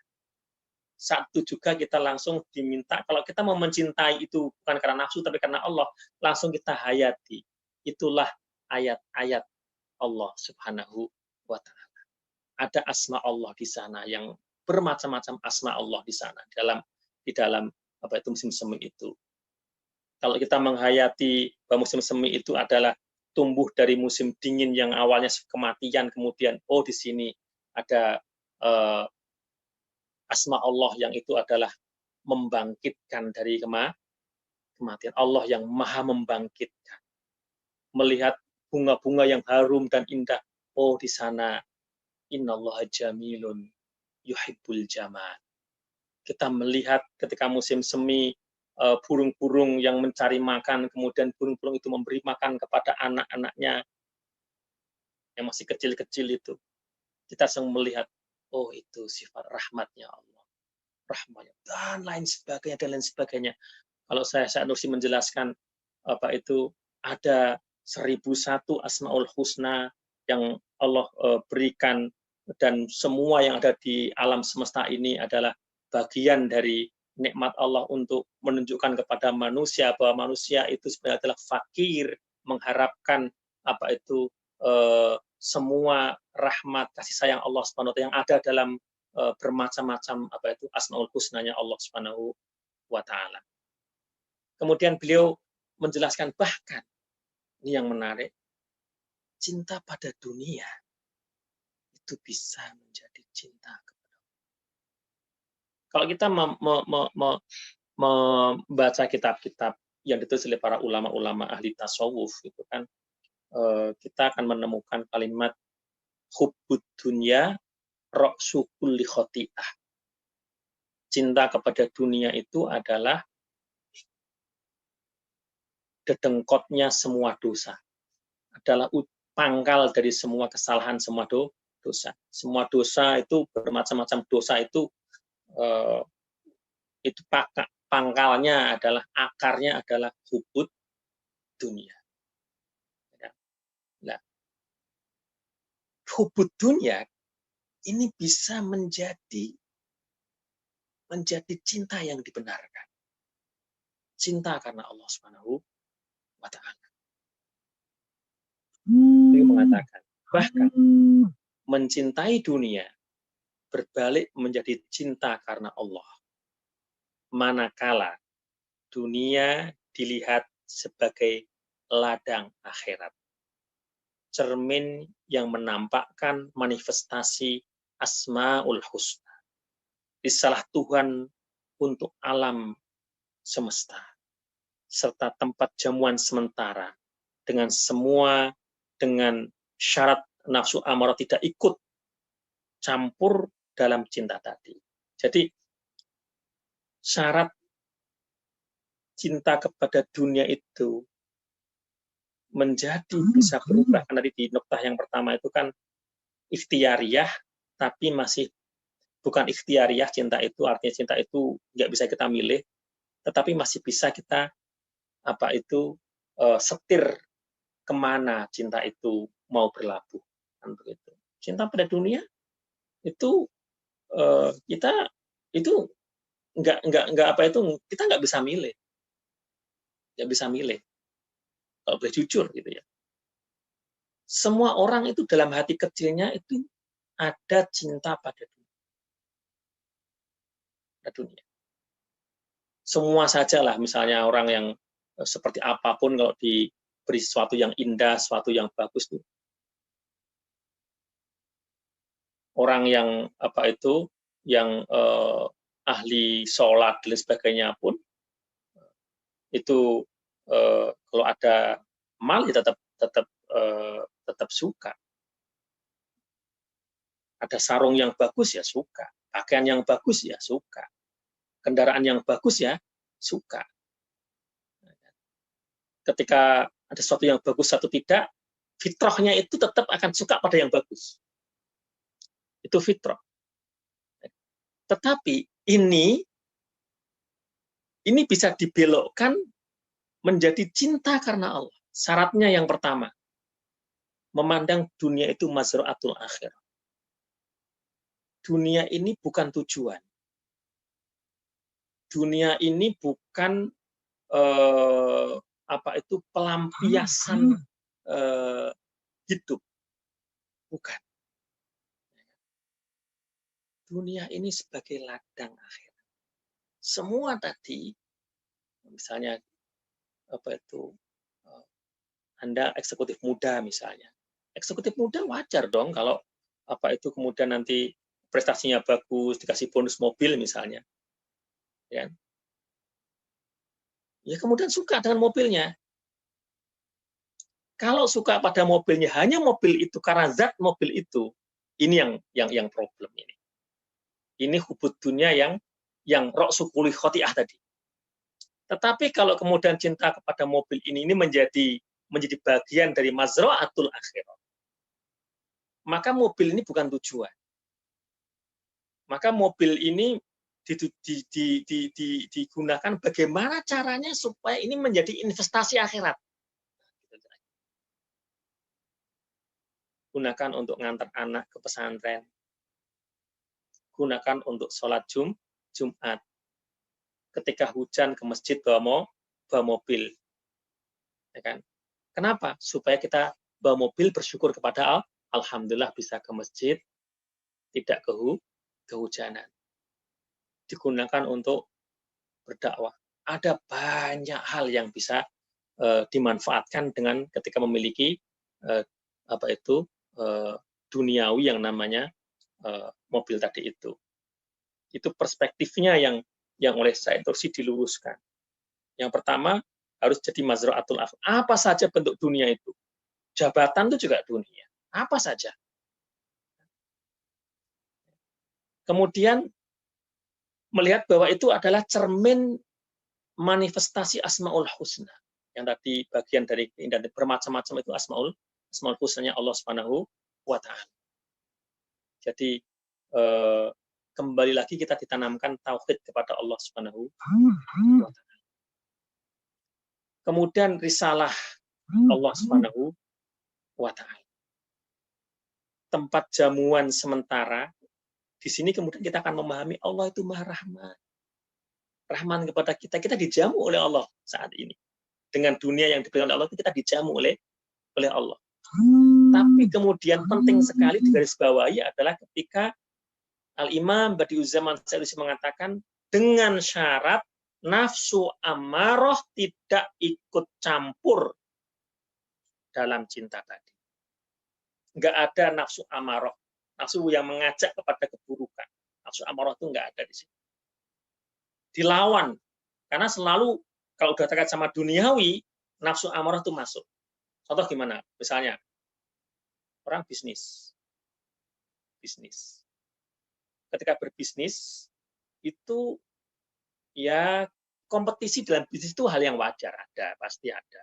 saat itu juga kita langsung diminta, kalau kita mau mencintai itu bukan karena nafsu tapi karena Allah, langsung kita hayati itulah ayat-ayat Allah Subhanahu wa taala. Ada asma Allah di sana yang bermacam-macam asma Allah di sana di dalam apa itu musim semi itu. Kalau kita menghayati bahwa musim semi itu adalah tumbuh dari musim dingin yang awalnya kematian, kemudian di sini ada asma Allah yang itu adalah membangkitkan dari kematian. Allah yang maha membangkitkan. Melihat bunga-bunga yang harum dan indah, di sana innallaha jamilun yuhibbul jamal. Kita melihat ketika musim semi, burung-burung yang mencari makan, kemudian burung-burung itu memberi makan kepada anak-anaknya yang masih kecil-kecil itu. Kita sedang melihat, itu sifat rahmatnya Allah. Rahmatnya, dan lain sebagainya. Kalau saya Nursi menjelaskan, itu ada 1001 Asmaul Husna yang Allah berikan, dan semua yang ada di alam semesta ini adalah bagian dari nikmat Allah untuk menunjukkan kepada manusia bahwa manusia itu sebenarnya adalah fakir, mengharapkan semua rahmat kasih sayang Allah Subhanahu wa taala yang ada dalam bermacam-macam Asmaul Husnanya Allah Subhanahu wa taala. Kemudian beliau menjelaskan bahkan ini yang menarik, cinta pada dunia itu bisa menjadi cinta kepada Allah. Kalau kita membaca kitab-kitab yang ditulis oleh para ulama-ulama ahli tasawuf itu kan, kita akan menemukan kalimat hubbud dunya ra'su kulli khoti'ah. Cinta kepada dunia itu adalah dedengkotnya semua dosa. Adalah pangkal dari semua kesalahan, semua dosa. Semua dosa itu bermacam-macam dosa itu pangkalnya adalah, akarnya adalah hubbud dunia. Nah, hubbud dunia ini bisa menjadi cinta yang dibenarkan. Cinta karena Allah Subhanahu wa taala. Beliau mengatakan, bahkan mencintai dunia berbalik menjadi cinta karena Allah. Manakala dunia dilihat sebagai ladang akhirat. Cermin yang menampakkan manifestasi Asmaul Husna. Risalah Tuhan untuk alam semesta. Serta tempat jamuan sementara. Dengan syarat nafsu amarah tidak ikut campur dalam cinta tadi. Jadi syarat cinta kepada dunia itu menjadi bisa berubah, karena di noktah yang pertama itu kan ikhtiariyah, tapi masih bukan ikhtiariyah cinta itu, artinya cinta itu nggak bisa kita milih, tetapi masih bisa kita setir kemana cinta itu mau berlabuh, kan begitu. Cinta pada dunia itu kita itu kita nggak bisa milih, kalau boleh jujur gitu ya. Semua orang itu dalam hati kecilnya itu ada cinta pada dunia. Semua sajalah, misalnya orang yang seperti apapun, kalau diberi sesuatu yang indah, sesuatu yang bagus tuh. Orang yang yang ahli sholat dan sebagainya pun itu kalau ada mal ya tetap suka. Ada sarung yang bagus ya suka, pakaian yang bagus ya suka, kendaraan yang bagus ya suka. Ketika ada sesuatu yang bagus satu tidak, fitrahnya itu tetap akan suka pada yang bagus. Itu fitrah. Tetapi ini bisa dibelokkan menjadi cinta karena Allah. Syaratnya yang pertama, memandang dunia itu mazra'atul akhir. Dunia ini bukan tujuan. Dunia ini bukan pelampiasan hidup. Bukan. Dunia ini sebagai ladang akhirat. Semua tadi, misalnya Anda eksekutif muda misalnya. Eksekutif muda wajar dong kalau kemudian nanti prestasinya bagus, dikasih bonus mobil misalnya. Ya. Ya kemudian suka dengan mobilnya. Kalau suka pada mobilnya, hanya mobil itu karena zat mobil itu, ini yang problem ini. Ini hubud dunia yang ra'su kulli khoti'ah tadi. Tetapi kalau kemudian cinta kepada mobil ini menjadi bagian dari mazra'atul akhirah, maka mobil ini bukan tujuan. Maka mobil ini digunakan bagaimana caranya supaya ini menjadi investasi akhirat. Gunakan untuk ngantar anak ke pesantren. Gunakan untuk sholat Jumat. Ketika hujan ke masjid bawa mobil. Ya kan? Kenapa? Supaya kita bawa mobil bersyukur kepada Allah. Alhamdulillah bisa ke masjid, tidak kehujanan. Digunakan untuk berdakwah. Ada banyak hal yang bisa dimanfaatkan dengan ketika memiliki duniawi yang namanya mobil tadi itu. Itu perspektifnya yang oleh Said Nursi diluruskan. Yang pertama harus jadi mazra'atul akhirah. Apa saja bentuk dunia itu? Jabatan itu juga dunia. Apa saja? Kemudian melihat bahwa itu adalah cermin manifestasi Asmaul Husna. Yang tadi bagian dari keindahan bermacam-macam itu Asmaul Husnanya Allah Subhanahu wa Ta'ala. Jadi kembali lagi kita ditanamkan tauhid kepada Allah Subhanahu wa Ta'ala. Kemudian risalah Allah Subhanahu wa Ta'ala. Tempat jamuan sementara, di sini kemudian kita akan memahami Allah itu Maha Rahman. Rahman kepada kita, kita dijamu oleh Allah saat ini. Dengan dunia yang diberikan oleh Allah, kita dijamu oleh Allah. Tapi kemudian penting sekali digarisbawahi adalah ketika Al-Imam Badi'uzzaman Sanusi mengatakan dengan syarat nafsu amarah tidak ikut campur dalam cinta tadi. Enggak ada nafsu amarah, nafsu yang mengajak kepada keburukan. Nafsu amarah itu enggak ada di sini. Dilawan, karena selalu kalau udah terkait sama duniawi, nafsu amarah itu masuk. Contoh gimana? Misalnya, orang bisnis. Ketika berbisnis, itu ya kompetisi dalam bisnis itu hal yang wajar, ada, pasti ada.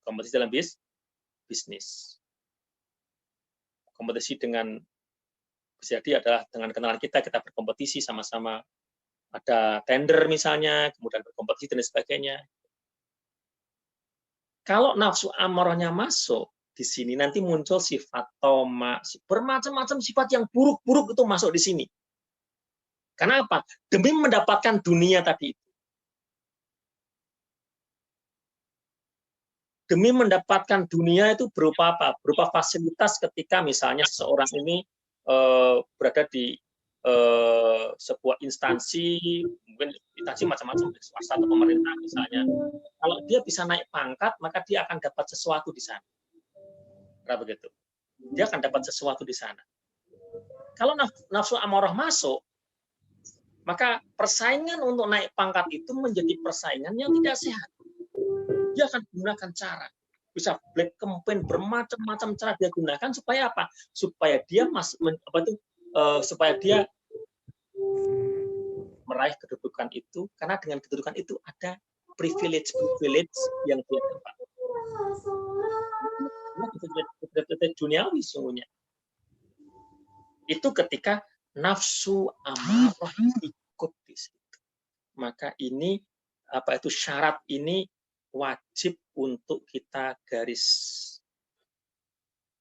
Kompetisi dalam bisnis. Kompetisi dengan bisa jadi adalah dengan kenalan kita berkompetisi sama-sama, ada tender misalnya, kemudian berkompetisi dan sebagainya. Kalau nafsu amarahnya masuk di sini, nanti muncul sifat toma, bermacam-macam sifat yang buruk-buruk itu masuk di sini. Karena apa? Demi mendapatkan dunia tadi itu. Demi mendapatkan dunia itu berupa apa? Berupa fasilitas ketika misalnya seseorang ini berada di sebuah instansi, mungkin instansi macam-macam, swasta atau pemerintah misalnya. Kalau dia bisa naik pangkat, maka dia akan dapat sesuatu di sana. Nah, begitu. Dia akan dapat sesuatu di sana. Kalau nafsu amarah masuk, maka persaingan untuk naik pangkat itu menjadi persaingan yang tidak sehat. Dia akan gunakan cara, bisa black campaign, bermacam-macam cara dia gunakan supaya apa? Supaya dia supaya dia meraih kedudukan itu, karena dengan kedudukan itu ada privilege yang dia dapat. Privilege duniawi sungguhnya. Itu ketika nafsu amarah ikut di situ. Maka ini syarat ini wajib untuk kita garis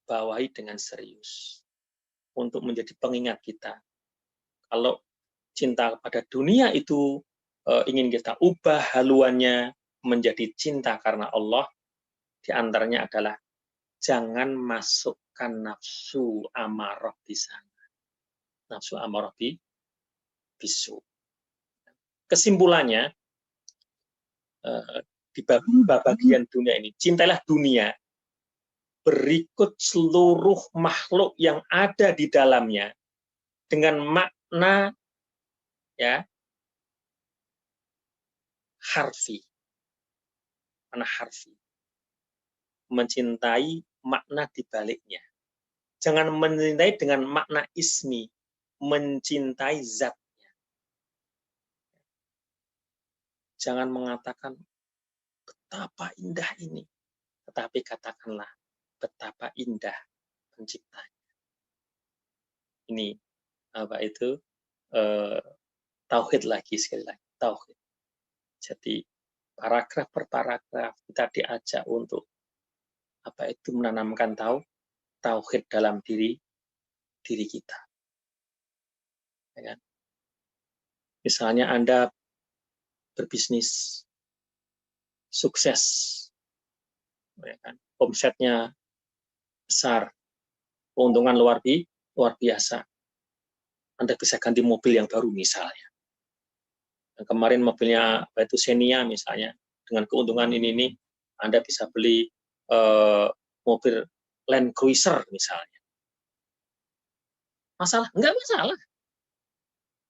bawahi dengan serius untuk menjadi pengingat kita. Kalau cinta pada dunia itu ingin kita ubah haluannya menjadi cinta karena Allah, Di antaranya adalah jangan masukkan nafsu amarah di sana. Nafsu amarah bisu. Kesimpulannya, di bagian dunia ini, cintailah dunia berikut seluruh makhluk yang ada di dalamnya dengan makna ya harfi. Makna harfi. Mencintai makna di baliknya. Jangan mencintai dengan makna ismi, mencintai zatnya. Jangan mengatakan betapa indah ini, tetapi katakanlah betapa indah penciptanya. Ini apa itu? Tauhid lagi, sekali lagi tauhid. Jadi paragraf per paragraf kita diajak untuk apa itu menanamkan tauhid dalam diri kita. Ya kan? Misalnya Anda berbisnis sukses, ya kan? Omsetnya besar, keuntungan luar biasa. Anda bisa ganti mobil yang baru misalnya. Dan kemarin mobilnya itu Xenia misalnya, dengan keuntungan ini Anda bisa beli mobil Land Cruiser misalnya. Masalah? Enggak masalah.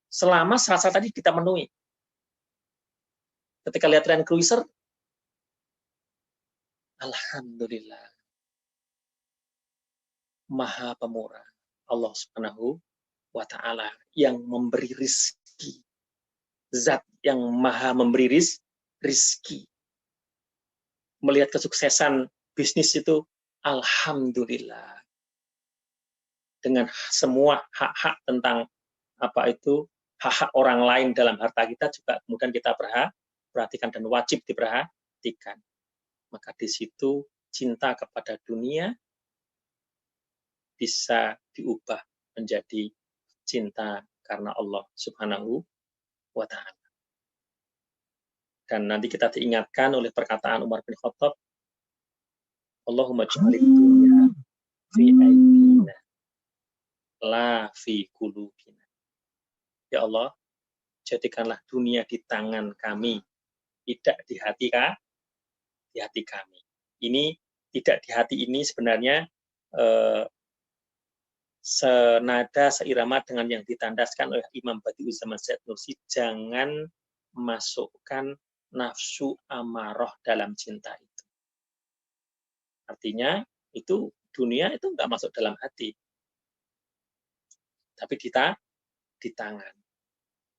Selama syarat tadi kita penuhi. Ketika lihat Land Cruiser, alhamdulillah. Maha pemurah. Allah Subhanahu wa ta'ala yang memberi rizki. Zat yang maha memberi rizki. Melihat kesuksesan bisnis itu, alhamdulillah. Dengan semua hak-hak tentang apa itu, hak-hak orang lain dalam harta kita juga kemudian kita perhatikan dan wajib diperhatikan. Maka di situ cinta kepada dunia bisa diubah menjadi cinta karena Allah Subhanahu wa ta'ala. Dan nanti kita diingatkan oleh perkataan Umar bin Khattab, Allahumma ja'alid dunya fi aidina la fi qulubina. Ya Allah, jadikanlah dunia di tangan kami, tidak di hati kami. Ini tidak di hati ini sebenarnya senada seirama dengan yang ditandaskan oleh Imam Badi'uzzaman Said Nursi, jangan masukkan nafsu amarah dalam cinta itu. Artinya itu dunia itu enggak masuk dalam hati, tapi di tangan,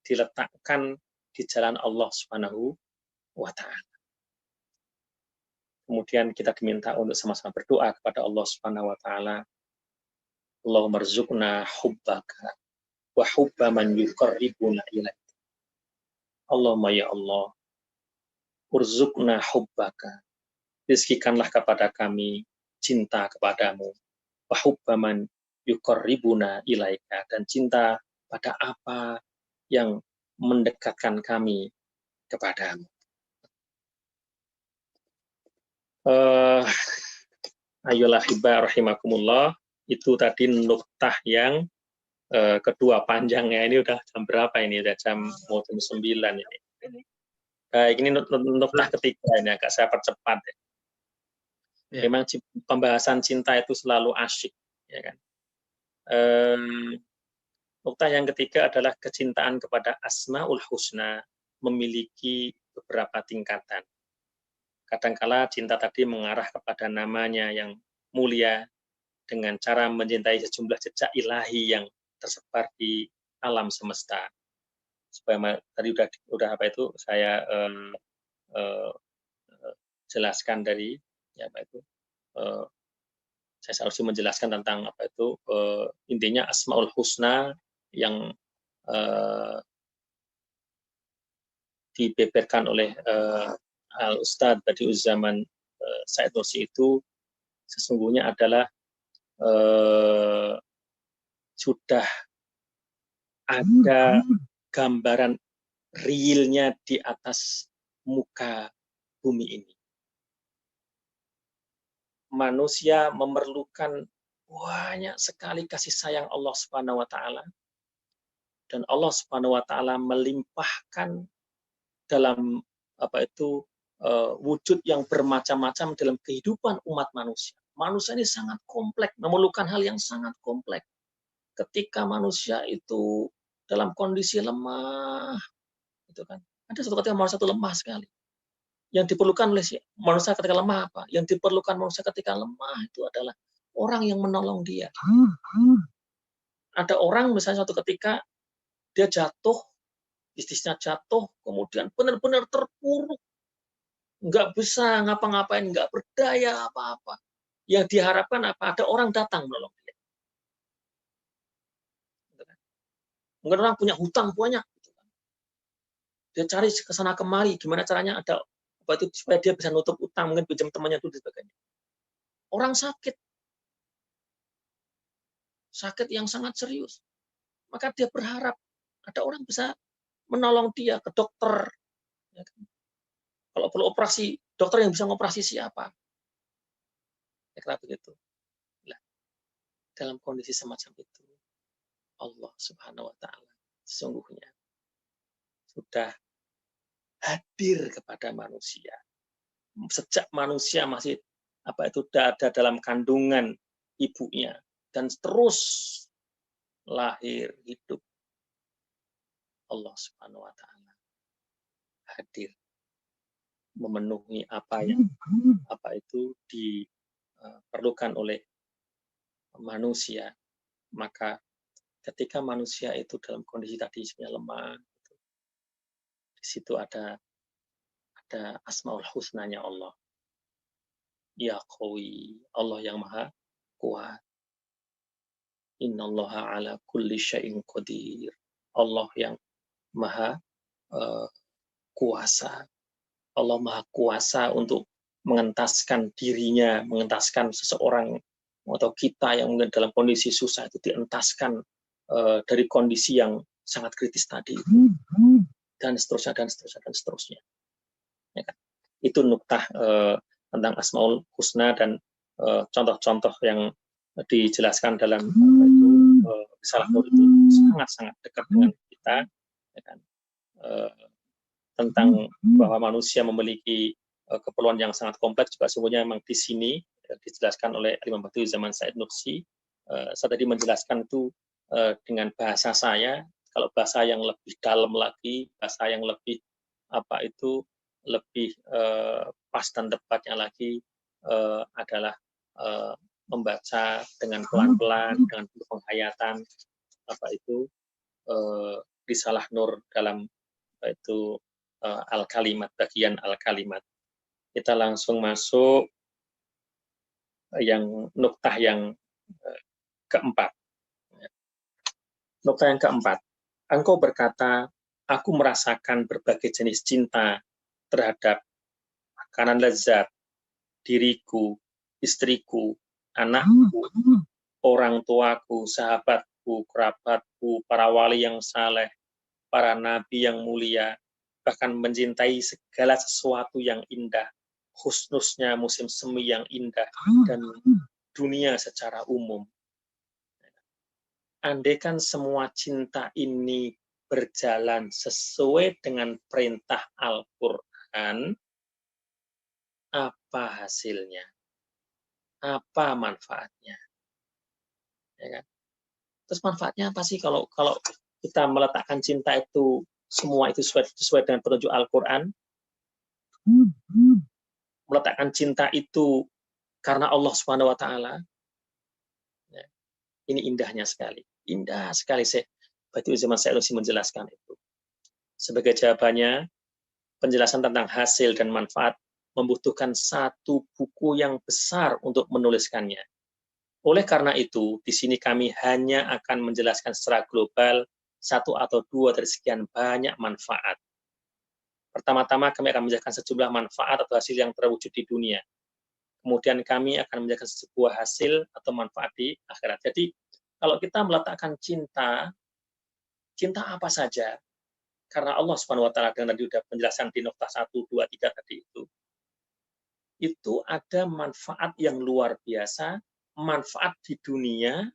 diletakkan di jalan Allah Subhanahu wa ta'ala. Kemudian kita diminta untuk sama-sama berdoa kepada Allah Subhanahu wa ta'ala. Allahumma rzuqna hubbaka wa hubba man yuqarribuna ilaik. Allahumma ya Allah, urzuqna hubbaka. Rizkikanlah kepada kami cinta kepadamu. Wa hubba man yuqarribuna ilaika, dan cinta pada apa yang mendekatkan kami kepadamu. Ayolah hibah rahimakumullah, itu tadi nuktah yang kedua panjangnya. Ini udah jam berapa ini? Udah mau jam 9 ini. Baik, ini nuktah ketiga ini agak saya percepat ya. Memang pembahasan cinta itu selalu asyik, ya kan. Nuktah yang ketiga adalah kecintaan kepada Asmaul Husna memiliki beberapa tingkatan. Kadangkala cinta tadi mengarah kepada namanya yang mulia dengan cara mencintai sejumlah jejak ilahi yang tersebar di alam semesta. Supaya tadi udah apa itu saya jelaskan dari ya apa itu saya harus menjelaskan tentang apa itu intinya Asmaul Husna yang dibeberkan oleh Al-Ustadz Badi'uzzaman Said Nursi itu sesungguhnya adalah sudah ada gambaran realnya di atas muka bumi ini. manusia memerlukan banyak sekali kasih sayang Allah Subhanahu wa taala, dan Allah Subhanahu wa taala melimpahkan dalam wujud yang bermacam-macam dalam kehidupan umat manusia. Manusia ini sangat kompleks, memerlukan hal yang sangat kompleks. Ketika manusia itu dalam kondisi lemah, itu kan. Ada satu ketika manusia itu lemah sekali. Yang diperlukan oleh manusia ketika lemah apa? Yang diperlukan manusia ketika lemah itu adalah orang yang menolong dia. Ada orang misalnya suatu ketika dia jatuh, bisnisnya jatuh, kemudian benar-benar terpuruk, nggak bisa ngapa-ngapain, nggak berdaya apa-apa. Yang diharapkan apa? Ada orang datang menolong dia. Mungkin orang punya hutang banyak, dia cari ke sana kemari, gimana caranya ada supaya dia bisa nutup utang, mungkin pinjam temannya itu dan sebagainya. Orang sakit yang sangat serius, maka dia berharap ada orang bisa menolong dia, ke dokter. Ya kan? Kalau perlu operasi, dokter yang bisa ngoperasi siapa? Ya kira begitu. Nah, dalam kondisi semacam itu, Allah Subhanahu wa taala sesungguhnya sudah hadir kepada manusia. Sejak manusia masih ada dalam kandungan ibunya dan terus lahir hidup, Allah Subhanahu wa taala hadir memenuhi apa itu diperlukan oleh manusia. Maka ketika manusia itu dalam kondisi tadi lemah, di situ ada Asmaul Husnanya Allah. Ya Qawi, Allah yang maha kuat. Innallaha ala kulli syai'in qadir. Allah yang maha kuasa. Allah maha kuasa untuk mengentaskan dirinya, mengentaskan seseorang atau kita yang mungkin dalam kondisi susah itu dientaskan dari kondisi yang sangat kritis tadi itu. Dan seterusnya. Ya kan? Itu nuktah tentang Asmaul Husna dan contoh-contoh yang dijelaskan dalam Risalah Nur itu sangat-sangat dekat dengan kita, ya kan? Tentang bahwa manusia memiliki keperluan yang sangat kompleks juga sebenarnya memang di sini dijelaskan oleh Imam Badawi Zaman Said Nursi. Saya tadi menjelaskan itu dengan bahasa saya. Kalau bahasa yang lebih dalam lagi, bahasa yang lebih lebih pas dan tepatnya lagi adalah membaca dengan pelan-pelan, dengan penghayatan Risalah Nur dalam Al-Kalimat, bagian Al-Kalimat. Kita langsung masuk yang nuktah yang keempat. Nuktah yang keempat. Engkau berkata, aku merasakan berbagai jenis cinta terhadap makanan lezat, diriku, istriku, anakku, orang tuaku, sahabatku, kerabatku, para wali yang saleh, para nabi yang mulia, bahkan mencintai segala sesuatu yang indah, khususnya musim semi yang indah, dan dunia secara umum. Andaikan semua cinta ini berjalan sesuai dengan perintah Al-Quran, apa hasilnya? Apa manfaatnya? Ya kan? Terus manfaatnya apa sih kalau kita meletakkan cinta itu semua itu sesuai dengan petunjuk Al-Quran? Meletakkan cinta itu karena Allah Subhanahu wa taala. Ya. Ini indahnya sekali. Indah sekali Badawi Zaman Said Nursi menjelaskan itu. Sebagai jawabannya, penjelasan tentang hasil dan manfaat membutuhkan satu buku yang besar untuk menuliskannya. Oleh karena itu, di sini kami hanya akan menjelaskan secara global satu atau dua dari sekian banyak manfaat. Pertama-tama kami akan menjelaskan sejumlah manfaat atau hasil yang terwujud di dunia. Kemudian kami akan menjelaskan sebuah hasil atau manfaat di akhirat. Jadi, kalau kita meletakkan cinta apa saja, karena Allah Subhanahu wa taala dengan tadi sudah penjelasan di nokta 1, 2, 3 tadi itu. itu ada manfaat yang luar biasa, manfaat di dunia,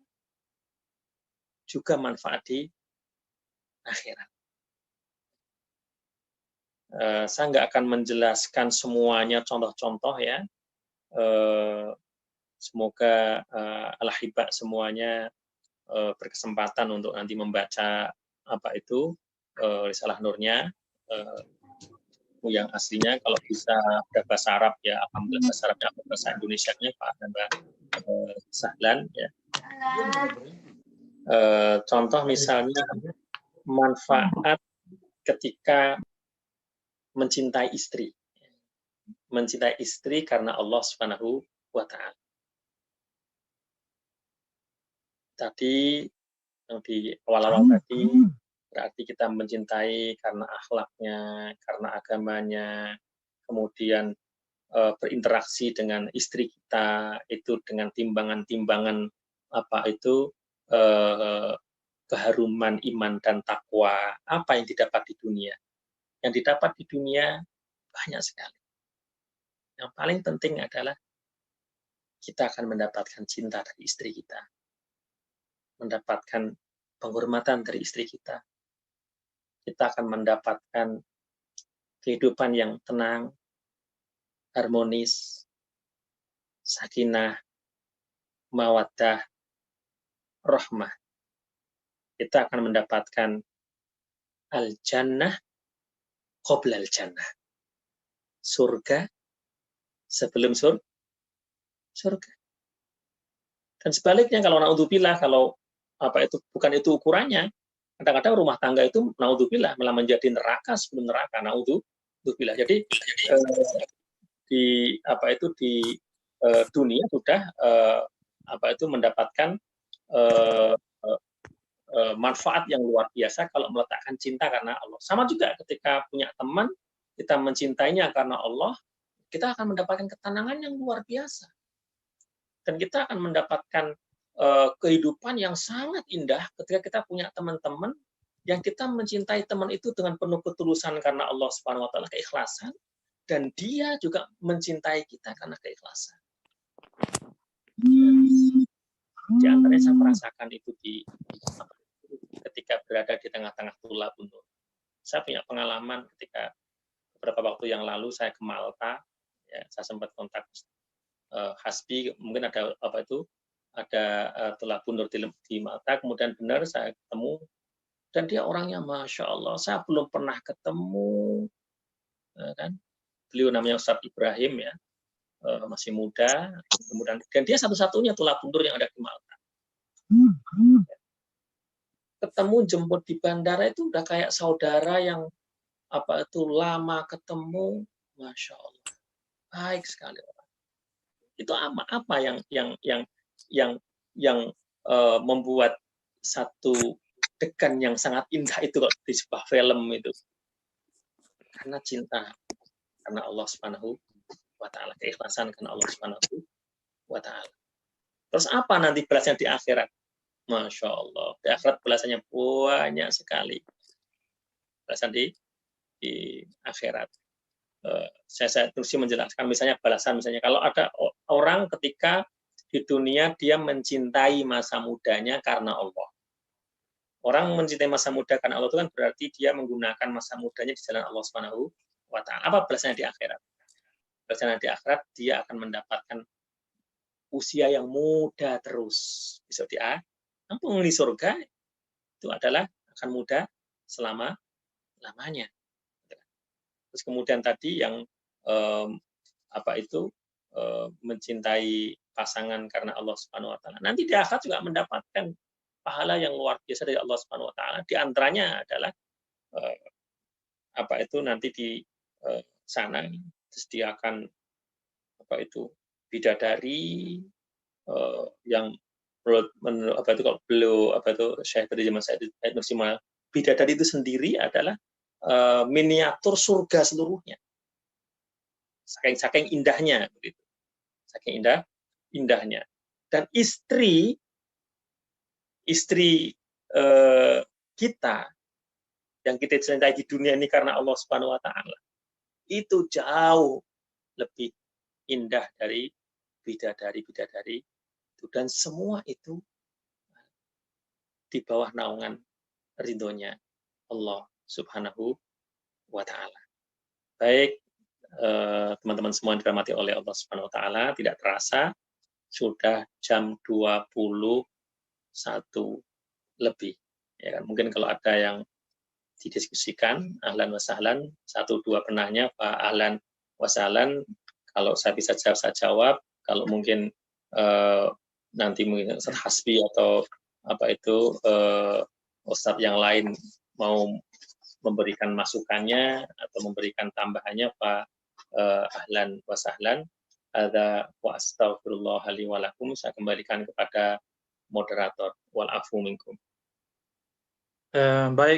juga manfaat di akhirat. Saya nggak akan menjelaskan semuanya contoh-contoh ya. Semoga al-ahibah semuanya berkesempatan untuk nanti membaca apa itu risalah nurnya yang aslinya. Kalau bisa ada bahasa Arab ya alhamdulillah, bahasa Arabnya atau bahasa Indonesianya Pak dan Mbak Sahlan ya. Contoh misalnya manfaat ketika mencintai istri. Mencintai istri karena Allah Subhanahu wa Ta'ala. Tadi yang di awal-awal tadi berarti kita mencintai karena akhlaknya, karena agamanya, kemudian berinteraksi dengan istri kita itu dengan timbangan-timbangan apa itu keharuman iman dan takwa, apa yang didapat di dunia. Yang didapat di dunia banyak sekali. Yang paling penting adalah kita akan mendapatkan cinta dari istri kita, mendapatkan penghormatan dari istri kita. Kita akan mendapatkan kehidupan yang tenang, harmonis, sakinah, mawaddah, rahmah. Kita akan mendapatkan al-jannah qabla al-jannah. Surga sebelum surga. Dan sebaliknya kalau naudzubillah, kalau apa itu bukan itu ukurannya, kadang-kadang rumah tangga itu naudzubillah malah menjadi neraka sebelum neraka, naudzubillah. Jadi di apa itu di dunia sudah apa itu mendapatkan manfaat yang luar biasa kalau meletakkan cinta karena Allah. Sama juga ketika punya teman, kita mencintainya karena Allah, kita akan mendapatkan ketenangan yang luar biasa. Dan kita akan mendapatkan kehidupan yang sangat indah ketika kita punya teman-teman yang kita mencintai teman itu dengan penuh ketulusan karena Allah Subhanahu wa Ta'ala, keikhlasan, dan dia juga mencintai kita karena keikhlasan. Di antaranya saya merasakan itu ketika berada di tengah-tengah Tulabun Nur. Saya punya pengalaman ketika beberapa waktu yang lalu saya ke Malta, ya, saya sempat kontak Hasbi, mungkin ada apa itu, ada Tulabun Nur di Malta, kemudian benar saya ketemu, dan dia orangnya Masya Allah, saya belum pernah ketemu, kan? Beliau namanya Ustadz Ibrahim ya, masih muda, kemudian dan dia satu-satunya Tulabun Nur yang ada di Malta. Ketemu jemput di bandara itu udah kayak saudara yang apa itu lama ketemu, Masya Allah, baik sekali orang. Itu apa yang membuat satu degan yang sangat indah itu kok di sebuah film itu, karena cinta karena Allah Subhanahu wa Ta'ala, keikhlasan karena Allah Subhanahu wa Ta'ala. Terus apa nanti balasnya di akhirat? Masya Allah, di akhirat balasannya banyak sekali. Balasan di akhirat. Saya terus menjelaskan misalnya balasan, misalnya kalau ada orang ketika di dunia dia mencintai masa mudanya karena Allah. Orang mencintai masa muda karena Allah itu kan berarti dia menggunakan masa mudanya di jalan Allah Subhanahu wa Ta'ala. Apa balasannya di akhirat? Balasannya di akhirat dia akan mendapatkan usia yang muda terus. Besok dia penghuni surga itu adalah akan muda selama-lamanya. Terus kemudian tadi yang apa itu mencintai pasangan karena Allah Subhanahu wa Ta'ala. Nanti di akhirat juga mendapatkan pahala yang luar biasa dari Allah Subhanahu wa Ta'ala. Di antaranya adalah apa itu nanti di sana terus dia akan apa itu bidadari yang menurut apa itu kalau beliau apa itu Syekh dari zaman Said Nursimal, bidadari itu sendiri adalah miniatur surga seluruhnya. Saking indahnya begitu. Saking indahnya. Dan istri kita yang kita cintai di dunia ini karena Allah Subhanahu wa Ta'ala itu jauh lebih indah dari bidadari-bidadari itu, dan semua itu di bawah naungan ridhonya Allah Subhanahu wa Ta'ala. Baik, teman-teman semua yang dirahmati oleh Allah Subhanahu wa Ta'ala, tidak terasa sudah jam 21 lebih. Ya kan? Mungkin kalau ada yang didiskusikan, ahlan wa sahlan, 1-2 penanya, Pak ahlan wa sahlan, kalau saya bisa jawab, saya jawab. Kalau mungkin nanti mungkin Ustaz Hasbi atau apa itu Ustaz yang lain mau memberikan masukannya atau memberikan tambahannya, Pak ahlan wa sahlan. Ada wa astaghfirullah li wa lakum. Saya kembalikan kepada moderator. Wal afu minkum. Baik.